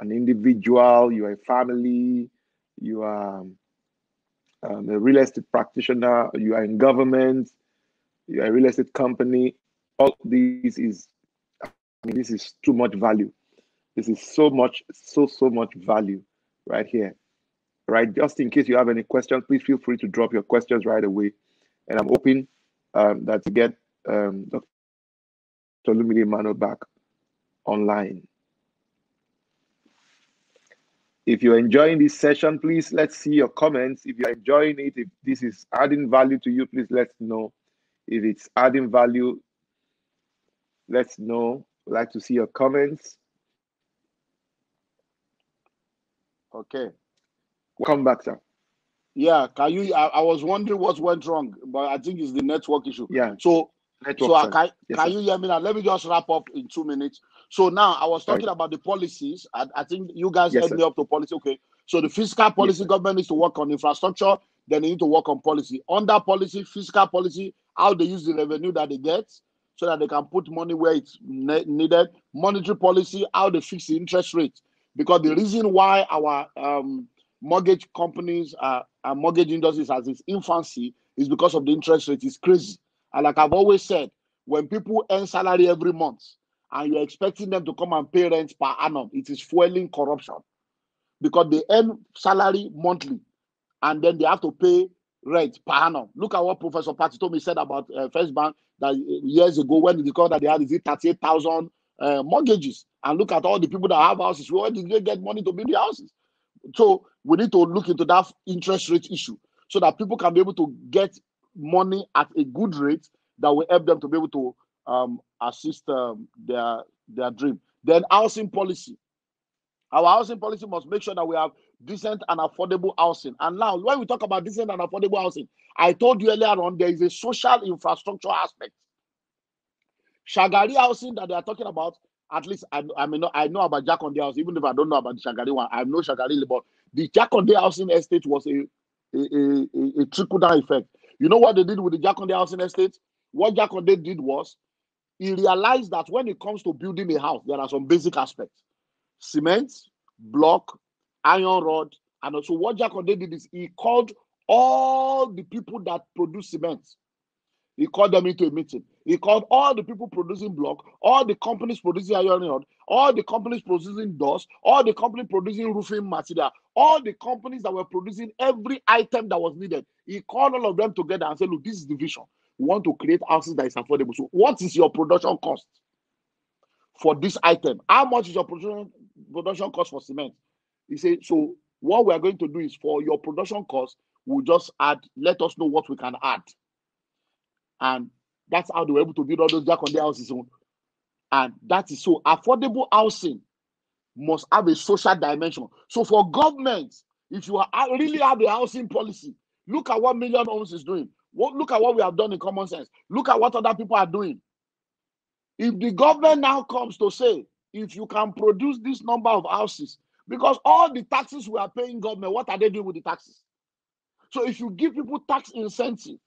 C: an individual, you are a family, you are a real estate practitioner, you are in government, you are a real estate company, all this is, this is too much value. This is so much value right here. Right, just in case you have any questions, please feel free to drop your questions right away. And I'm hoping that to get Dr. OLUMIDE EMMANUEL back online. If you're enjoying this session, please let's see your comments. If you're enjoying it, if this is adding value to you, please let us know. If it's adding value, let's know. I'd like to see your comments.
B: Okay.
C: Welcome back, sir.
B: Yeah, can you? I was wondering what went wrong, but I think it's the network issue.
C: Yeah.
B: So,
C: network,
B: can you hear me now? Let me just wrap up in 2 minutes. So now I was talking about the policies. I think you guys head me up to policy. Okay. So the fiscal policy, government needs to work on infrastructure. Then they need to work on policy. Under policy, fiscal policy, how they use the revenue that they get so that they can put money where it's needed. Monetary policy, how they fix the interest rate. Because the reason why our mortgage companies and mortgage industries has its infancy is because of the interest rate. It's crazy. And like I've always said, when people earn salary every month and you're expecting them to come and pay rent per annum, it is fueling corruption. Because they earn salary monthly and then they have to pay rate per annum. Look at what Professor Patti told me said about First Bank that years ago when they discovered that they had 38,000 mortgages, and look at all the people that have houses. Where did they get money to build the houses? So we need to look into that interest rate issue so that people can be able to get money at a good rate that will help them to be able to assist their dream. Then housing policy. Our housing policy must make sure that we have decent and affordable housing. And now, when we talk about decent and affordable housing, I told you earlier on, there is a social infrastructure aspect. Shagari housing that they are talking about, at least I know about Jakonde house, even if I don't know about the Shagari one. I know Shagari, but the Jakonde housing estate was a trickle-down effect. You know what they did with the Jakonde housing estate? What Jakonde did was, he realized that when it comes to building a house, there are some basic aspects. Cement, block, iron rod, and also what Jakonde did is he called all the people that produce cement. He called them into a meeting. He called all the people producing block, all the companies producing iron rod, all the companies producing doors, all the companies producing roofing material, all the companies that were producing every item that was needed. He called all of them together and said, look, this is the vision. We want to create houses that is affordable. So what is your production cost for this item? How much is your production cost for cement? He said, so what we are going to do is for your production cost, we'll just add, let us know what we can add. And that's how they were able to build all those Jakonde houses. And that is so affordable housing must have a social dimension. So for government, if you really have a housing policy, look at what Million Homes is doing. Look at what we have done in Common Sense. Look at what other people are doing. If the government now comes to say, if you can produce this number of houses, because all the taxes we are paying government, what are they doing with the taxes? So if you give people tax incentive,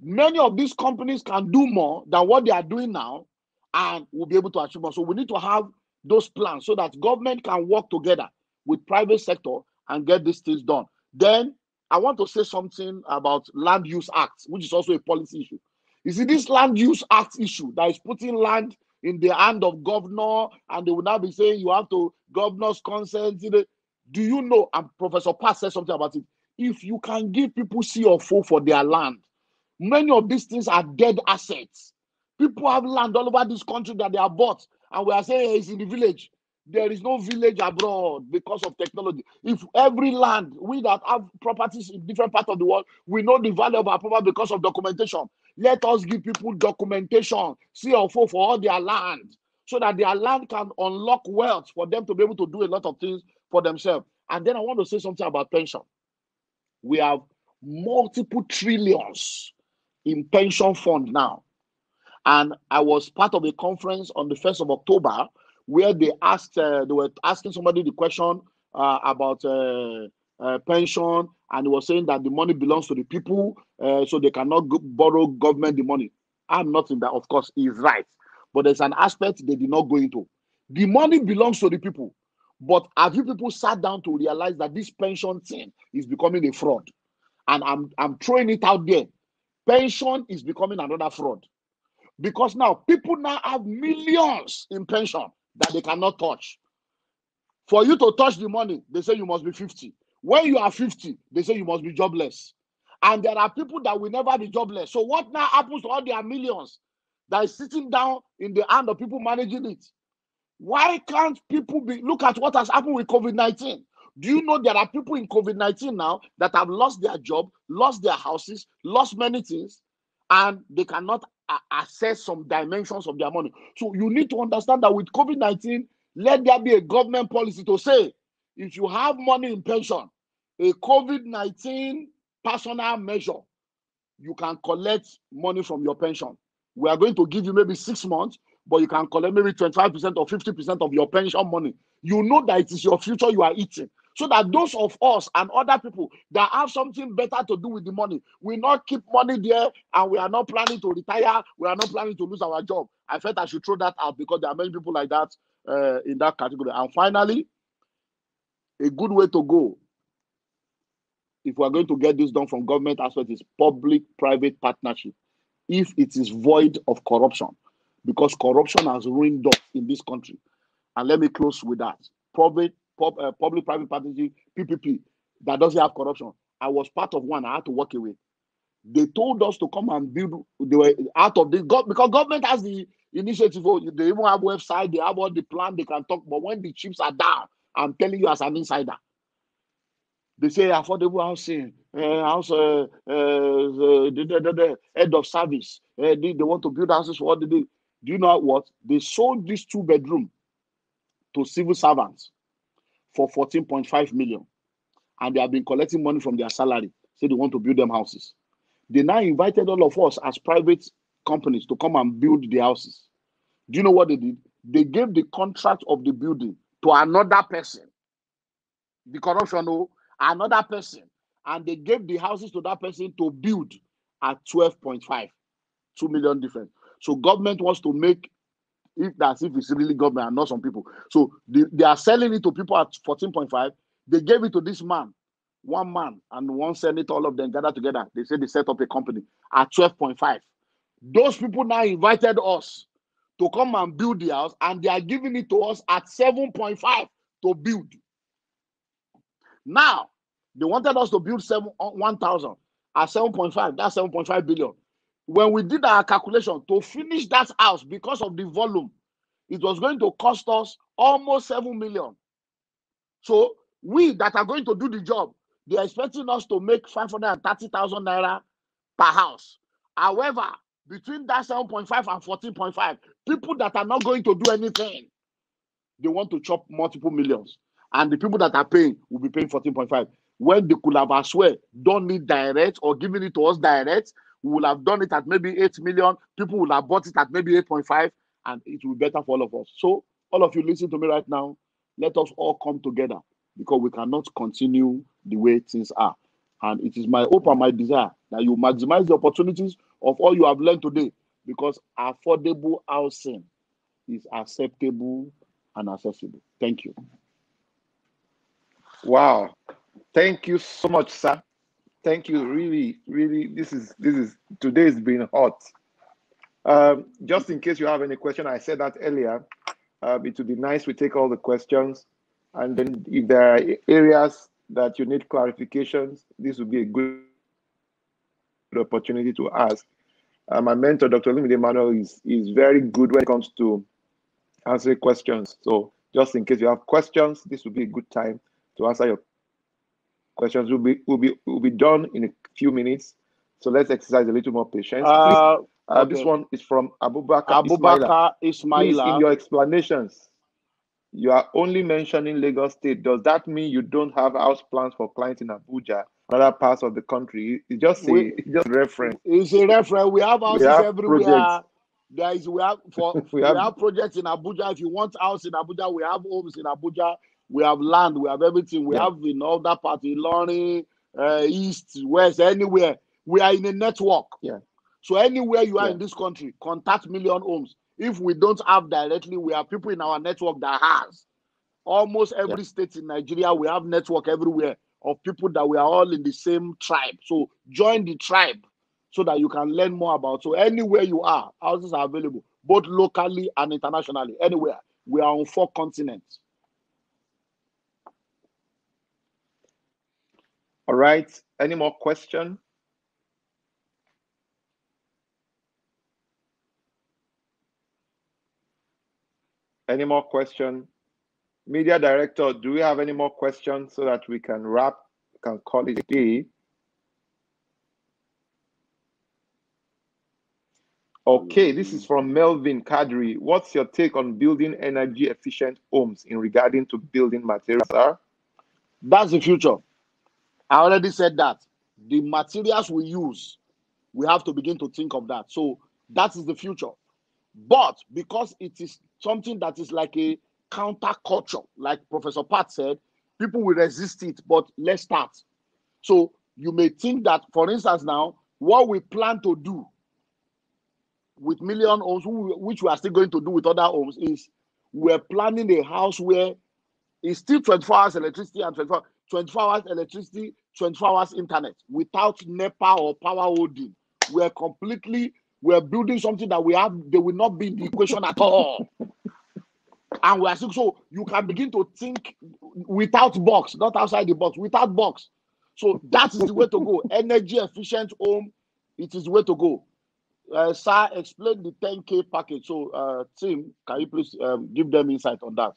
B: many of these companies can do more than what they are doing now and will be able to achieve more. So we need to have those plans so that government can work together with private sector and get these things done. Then I want to say something about Land Use Act, which is also a policy issue. You see, this Land Use Act issue that is putting land in the hand of governor, and they will now be saying you have to governor's consent. Do you know, and Professor Pat said something about it, if you can give people CFO for their land, many of these things are dead assets. People have land all over this country that they have bought, and we are saying hey, it's in the village. There is no village abroad because of technology. If every land, we that have properties in different parts of the world, we know the value of our property because of documentation. Let us give people documentation, CFO for all their land, so that their land can unlock wealth for them to be able to do a lot of things for themselves. And then I want to say something about pension. We have multiple trillions in pension fund now. And I was part of a conference on the 1st of October where they were asking somebody the question about pension, and he was saying that the money belongs to the people, so they cannot borrow government the money. I'm not in that, of course, he's right. But there's an aspect they did not go into. The money belongs to the people. But have you people sat down to realize that this pension thing is becoming a fraud? And I'm throwing it out there. Pension is becoming another fraud. Because now people now have millions in pension that they cannot touch. For you to touch the money, they say you must be 50. When you are 50, they say you must be jobless. And there are people that will never be jobless. So what now happens to all their millions that is sitting down in the hand of people managing it? Why can't people look at what has happened with COVID-19? Do you know there are people in COVID-19 now that have lost their job, lost their houses, lost many things, and they cannot access some dimensions of their money? So you need to understand that with COVID-19, let there be a government policy to say, if you have money in pension, a COVID-19 personal measure, you can collect money from your pension. We are going to give you maybe 6 months, but you can collect maybe 25% or 50% of your pension money. You know that it is your future you are eating. So that those of us and other people that have something better to do with the money will not keep money there, and we are not planning to retire. We are not planning to lose our job. I felt I should throw that out because there are many people like that in that category. And finally, a good way to go, if we are going to get this done from government aspect, is public-private partnership, if it is void of corruption, because corruption has ruined us in this country. And let me close with that. Public-private partnership, PPP, that doesn't have corruption. I was part of one. I had to walk away. They told us to come and build. They were out of this because government has the initiative. They even have website. They have all the plan. They can talk. But when the chips are down, I'm telling you as an insider, they say affordable housing, the head of service. They want to build houses for what they do. Do you know what? They sold this 2-bedroom to civil servants for 14.5 million. And they have been collecting money from their salary. Say they want to build them houses. They now invited all of us as private companies to come and build the houses. Do you know what they did? They gave the contract of the building to another person. The corruption, another person. And they gave the houses to that person to build at 12.5, 2 million difference. So government wants to make if it's really government and not some people. So they are selling it to people at 14.5. They gave it to this man, one man and one senator, all of them gathered together. They said they set up a company at 12.5. Those people now invited us to come and build the house, and they are giving it to us at 7.5 to build. Now, they wanted us to build 1,000 at 7.5. That's 7.5 billion. When we did our calculation to finish that house, because of the volume, it was going to cost us almost 7 million. So we that are going to do the job, they are expecting us to make 530,000 naira per house. However, between that 7.5 and 14.5, people that are not going to do anything, they want to chop multiple millions. And the people that are paying will be paying 14.5. When they could have, I swear, done it direct or giving it to us direct, we will have done it at maybe 8 million. People will have bought it at maybe 8.5, and it will be better for all of us. So, all of you listen to me right now. Let us all come together, because we cannot continue the way things are. And it is my hope and my desire that you maximize the opportunities of all you have learned today, because affordable housing is acceptable and accessible. Thank you.
C: Wow. Thank you so much, sir. Thank you. Really, really, this is today's been hot. Just in case you have any question, I said that earlier. It would be nice we take all the questions, and then if there are areas that you need clarifications, this would be a good opportunity to ask. My mentor, Dr. OLUMIDE EMMANUEL, is very good when it comes to answering questions. So just in case you have questions, this will be a good time to answer your questions. Will be done in a few minutes. So let's exercise a little more patience. Please,
B: Okay.
C: This one is from Abubakar Ismaila. Please, in your explanations, you are only mentioning Lagos State. Does that mean you don't have house plans for clients in Abuja, other parts of the country? It's just a reference.
B: It's a reference. We have houses everywhere. Projects. We have projects in Abuja. If you want house in Abuja, we have homes in Abuja. We have land. We have everything. We have in all that part, in Ilorin, east, west, anywhere. We are in a network. So anywhere you are in this country, contact Million Homes. If we don't have directly, we have people in our network that has. Almost every state in Nigeria, we have network everywhere of people that we are all in the same tribe. So join the tribe so that you can learn more about. So anywhere you are, houses are available, both locally and internationally. Anywhere. We are on 4 continents.
C: All right. Any more questions? Any more questions? Media director, do we have any more questions so that we can call it a day? Okay, this is from Melvin Kadri. What's your take on building energy efficient homes in regarding to building materials, sir?
B: That's the future. I already said that. The materials we use, we have to begin to think of that. So that is the future. But because it is something that is like a counterculture, like Professor Pat said, people will resist it, but let's start. So you may think that, for instance, now, what we plan to do with Million Homes, which we are still going to do with other homes, is we're planning a house where it's still 24 hours electricity and 24 hours electricity, 24 hours internet, without NEPA or power holding. We're building something that they will not be in the equation at all. And we are so you can begin to think without box, not outside the box, without box. So that is the way to go. Energy efficient home, it is the way to go. Sir, explain the 10K package. So, Tim, can you please give them insight on that?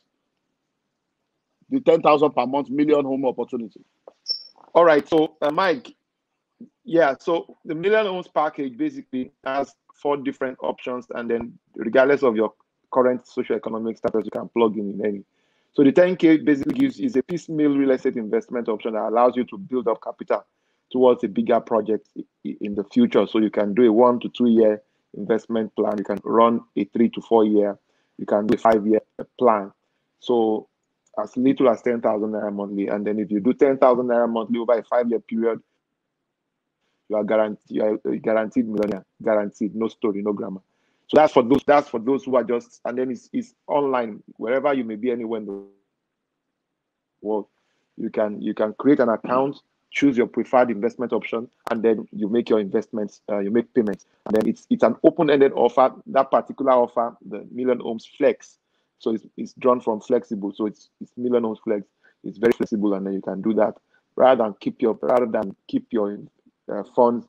B: The 10,000 per month million home opportunity.
C: All right. So, Mike, yeah. So the million homes package basically has 4 different options, and then regardless of your current socioeconomic status, you can plug in any. So the 10K basically is a piecemeal real estate investment option that allows you to build up capital towards a bigger project in the future. So you can do a 1 to 2 year investment plan. You can run a 3 to 4 year. You can do a 5-year plan. So as little as 10,000 naira monthly, and then if you do 10,000 naira monthly over a 5-year period, you are guaranteed millionaire. Guaranteed, no story, no grammar. So that's for those who are just, and then it's online wherever you may be anywhere in the world. You can create an account, choose your preferred investment option, and then you make your investments, you make payments, and then it's an open-ended offer. That particular offer, the Million Homes Flex, so it's drawn from flexible, so it's Million Homes Flex. It's very flexible, and then you can do that rather than keep your funds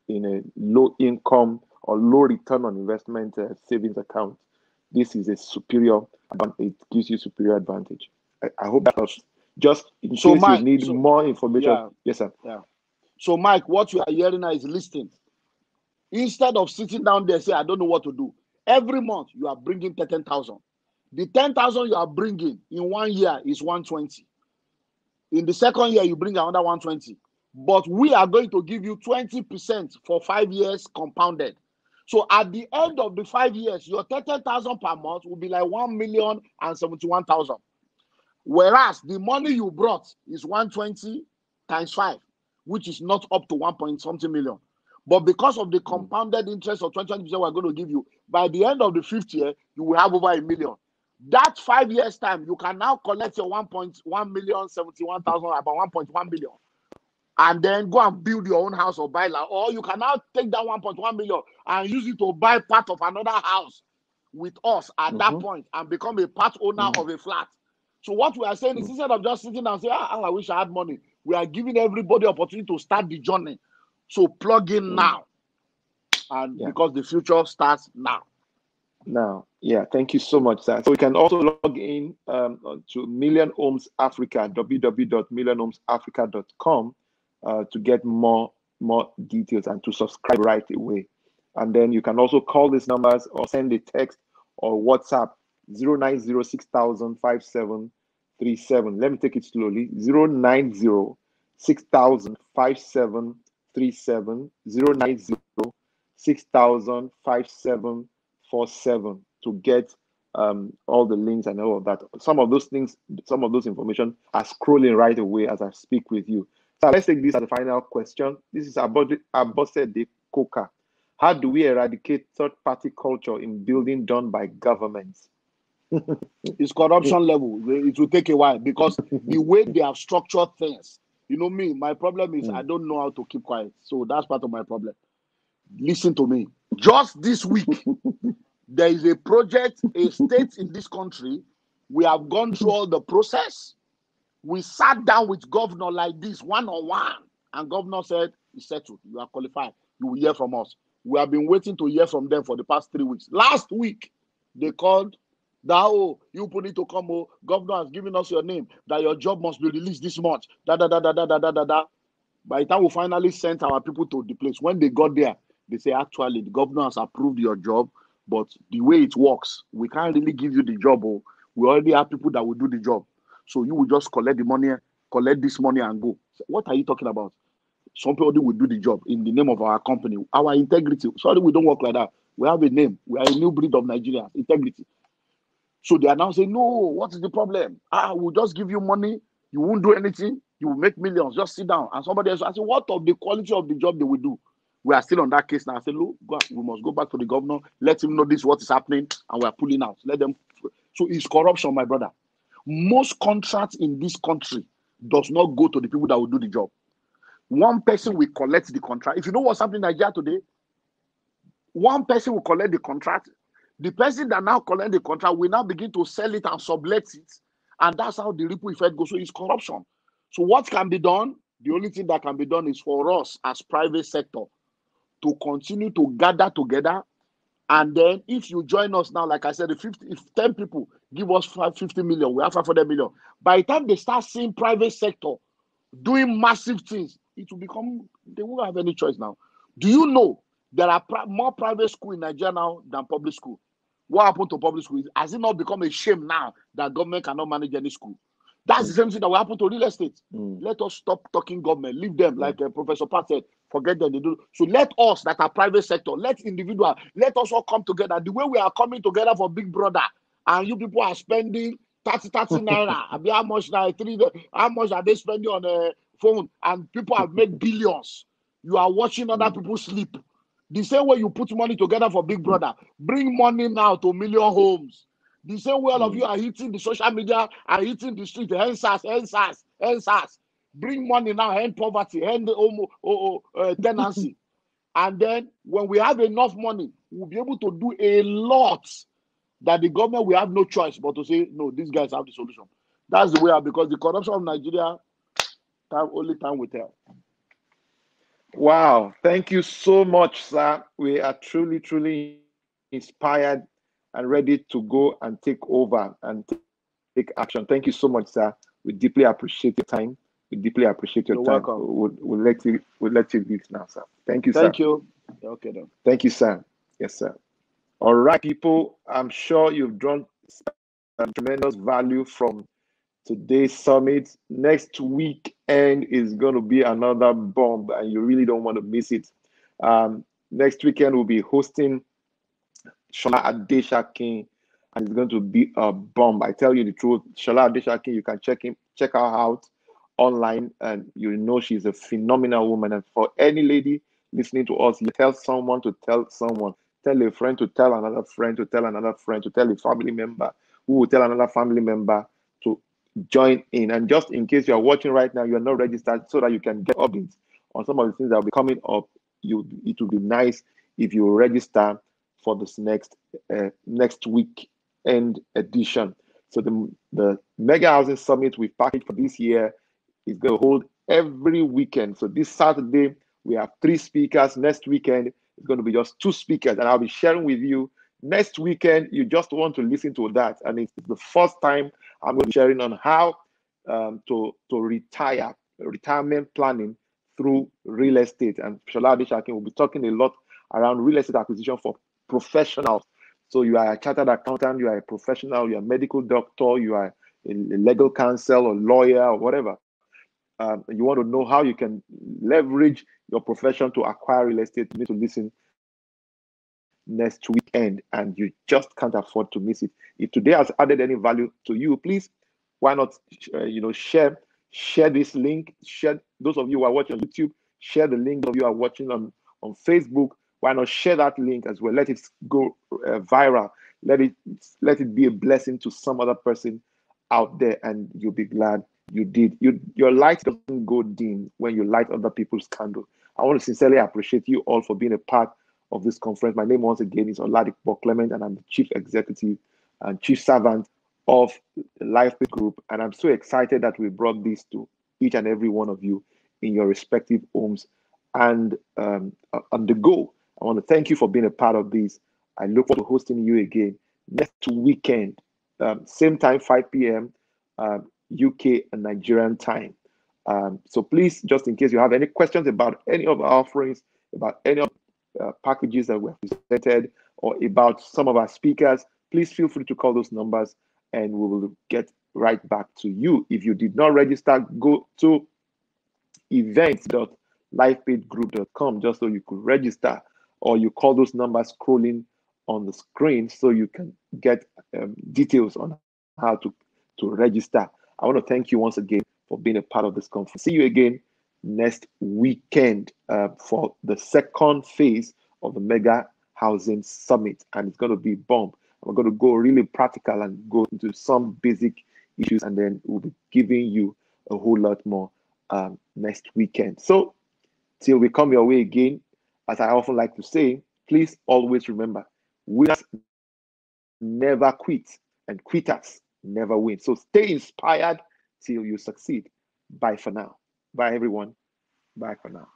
C: in a low income or low return on investment savings account. This is a superior, it gives you superior advantage. I hope that helps. Just in case Mike, you need more information. Yeah, yes, sir.
B: Yeah. So, Mike, what you are hearing now is listening. Instead of sitting down there, say, I don't know what to do. Every month, you are bringing 10,000. The 10,000 you are bringing in 1 year is 120. In the second year, you bring another 120. But we are going to give you 20% for 5 years compounded. So at the end of the 5 years, your 10,000 per month will be like 1,071,000. Whereas the money you brought is 120 times 5, which is not up to 1 point something million. But because of the compounded interest of 20% we're going to give you, by the end of the 5th year, you will have over 1 million. That 5 years time, you can now collect your 1,171,000, about 1.1 million. And then go and build your own house or buy land. Or you can now take that 1.1 million and use it to buy part of another house with us at that point and become a part owner of a flat. So what we are saying is, instead of just sitting and saying, I wish I had money, we are giving everybody opportunity to start the journey. So plug in now. And because the future starts now.
C: Now, yeah, thank you so much, sir. So we can also log in to Million Homes Africa, www.millionhomesafrica.com to get more details and to subscribe right away. And then you can also call these numbers or send a text or WhatsApp 09060005737. Let me take it slowly. 09060005737. 09060005747 to get all the links and all of that. Some of those things, some of those information are scrolling right away as I speak with you. So let's take this as a final question. This is Abosede Koka. How do we eradicate third-party culture in building done by governments?
B: It's corruption level. It will take a while because the way they have structured things. You know me, my problem is I don't know how to keep quiet. So that's part of my problem. Listen to me. Just this week, there is a project, a state in this country. We have gone through all the process. We sat down with governor like this, one-on-one. And governor said, it's settled. You are qualified. You will hear from us. We have been waiting to hear from them for the past 3 weeks. Last week, they called. That, oh, you put it to come, oh, governor has given us your name, that your job must be released this much, By the time we finally sent our people to the place, when they got there, they say, actually, the governor has approved your job, but the way it works, we can't really give you the job. Oh, we already have people that will do the job. So you will just collect the money, collect this money and go. What are you talking about? Somebody will do the job in the name of our company, our integrity. Sorry, we don't work like that. We have a name. We are a new breed of Nigerians, integrity. So they are now saying, no, what is the problem? We'll just give you money. You won't do anything. You will make millions. Just sit down. And somebody else, I said, what of the quality of the job they will do? We are still on that case now. I said, look, we must go back to the governor. Let him know this, what is happening. And we are pulling out. Let them. So it's corruption, my brother. Most contracts in this country does not go to the people that will do the job. One person will collect the contract. If you know what's happening in Nigeria today, one person will collect the contract. The person that now collect the contract will now begin to sell it and sublet it. And that's how the ripple effect goes. So it's corruption. So what can be done? The only thing that can be done is for us as private sector to continue to gather together. And then if you join us now, like I said, if 10 people give us 50 million, we have 500 million. By the time they start seeing private sector doing massive things, it will become, they won't have any choice now. Do you know there are more private school in Nigeria now than public school? What happened to public school? Has it not become a shame now that government cannot manage any school? That's the same thing that will happen to real estate. Let us stop talking government. Leave them, like Professor Pat said. Forget them. They do. So let us that are private sector, let individual, let us all come together. The way we are coming together for Big Brother, and you people are spending 30 naira. I mean, how much now? How much are they spending on a phone? And people have made billions. You are watching other people sleep. The same way you put money together for Big Brother, bring money now to million homes. The same way all of you are hitting the social media, are hitting the street, NSAS. Bring money now, end poverty, end tenancy. And then when we have enough money, we'll be able to do a lot that the government will have no choice but to say, no, these guys have the solution. That's the way out, because the corruption of Nigeria, only time will tell.
C: Wow. Thank you so much, sir. We are truly, truly inspired and ready to go and take over and take action. Thank you so much, sir. We deeply appreciate your time. We deeply appreciate your time.
B: Welcome.
C: We'll let you leave now, sir. Thank you, sir.
B: Thank you. Okay, then.
C: Thank you, sir. Yes, sir. All right, people. I'm sure you've drawn tremendous value from today's summit. Next weekend is going to be another bomb, and you really don't want to miss it. Next weekend we'll be hosting Shola Adeshakin, and it's going to be a bomb. I tell you the truth, Shola Adeshakin, you can check her out online, and you know she's a phenomenal woman. And for any lady listening to us, you tell someone to tell someone, tell a friend to tell another friend to tell another friend to tell a family member who will tell another family member to join in. And just in case you are watching right now, you are not registered, so that you can get updates on some of the things that will be coming up. It would be nice if you register for this next weekend edition. So the Mega Housing Summit we've packaged for this year is going to hold every weekend. So this Saturday we have 3 speakers. Next weekend it's going to be just 2 speakers, and I'll be sharing with you. Next weekend, you just want to listen to that, and it's the first time I'm going to be sharing on how to retire, retirement planning through real estate. And Shola Adeshakin will be talking a lot around real estate acquisition for professionals. So you are a chartered accountant, you are a professional, you are a medical doctor, you are a legal counsel or lawyer or whatever. You want to know how you can leverage your profession to acquire real estate. You need to listen next weekend, and you just can't afford to miss it. If today has added any value to you, please, why not share this link. Share, those of you who are watching on YouTube, share the link. Those of you who are watching on Facebook, why not share that link as well? Let it go viral. Let it be a blessing to some other person out there, and you'll be glad you did. Your light doesn't go dim when you light other people's candle. I want to sincerely appreciate you all for being a part of this conference. My name once again is Oladipo Clement, and I'm the Chief Executive and Chief Servant of the LifePaid Group. And I'm so excited that we brought this to each and every one of you in your respective homes and on the go. I want to thank you for being a part of this. I look forward to hosting you again next weekend, same time, 5 p.m. UK and Nigerian time. So please, just in case you have any questions about any of our offerings, about any of packages that were presented, or about some of our speakers, please feel free to call those numbers and we will get right back to you. If you did not register, go to events.lifepaidgroup.com just so you could register, or you call those numbers scrolling on the screen so you can get details on how to register. I want to thank you once again for being a part of this conference. See you again next weekend for the second phase of the Mega Housing Summit, and it's going to be bomb. We're going to go really practical and go into some basic issues, and then we'll be giving you a whole lot more next weekend. So till we come your way again, as I often like to say, please always remember, winners never quit and quitters never win. So stay inspired till you succeed. Bye for now. Bye, everyone. Bye for now.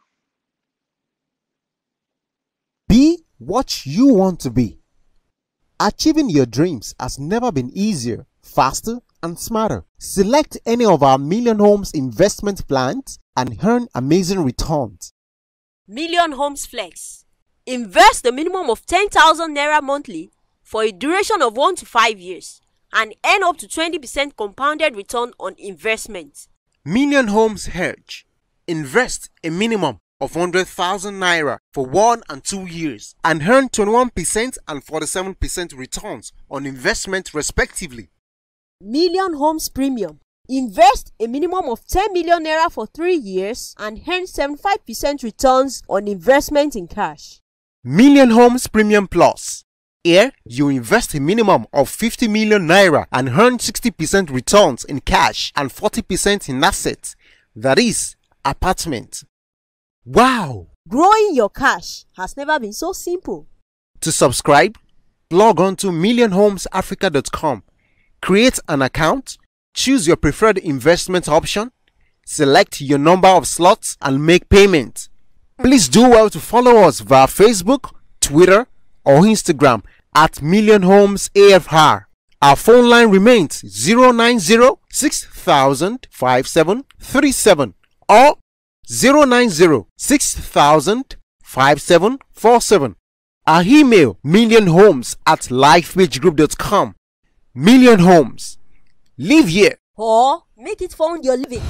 A: Be what you want to be. Achieving your dreams has never been easier, faster, and smarter. Select any of our Million Homes investment plans and earn amazing returns.
D: Million Homes Flex. Invest a minimum of 10,000 Naira monthly for a duration of 1 to 5 years and earn up to 20% compounded return on investment.
A: Million Homes Hedge. Invest a minimum of 100,000 Naira for 1 and 2 years and earn 21% and 47% returns on investment respectively.
D: Million Homes Premium. Invest a minimum of 10 million Naira for 3 years and earn 75% returns on investment in cash.
A: Million Homes Premium Plus. Here, you invest a minimum of 50 million Naira and earn 60% returns in cash and 40% in assets, that is, apartment. Wow!
D: Growing your cash has never been so simple.
A: To subscribe, log on to millionhomesafrica.com, create an account, choose your preferred investment option, select your number of slots and make payment. Please do well to follow us via Facebook, Twitter or Instagram at Million Homes AFR. Our phone line remains 090-6000-5737 or 090-6000-5747. Our email millionhomes@lifepagegroup.com. Million Homes. Live here
D: Or make it fund your living.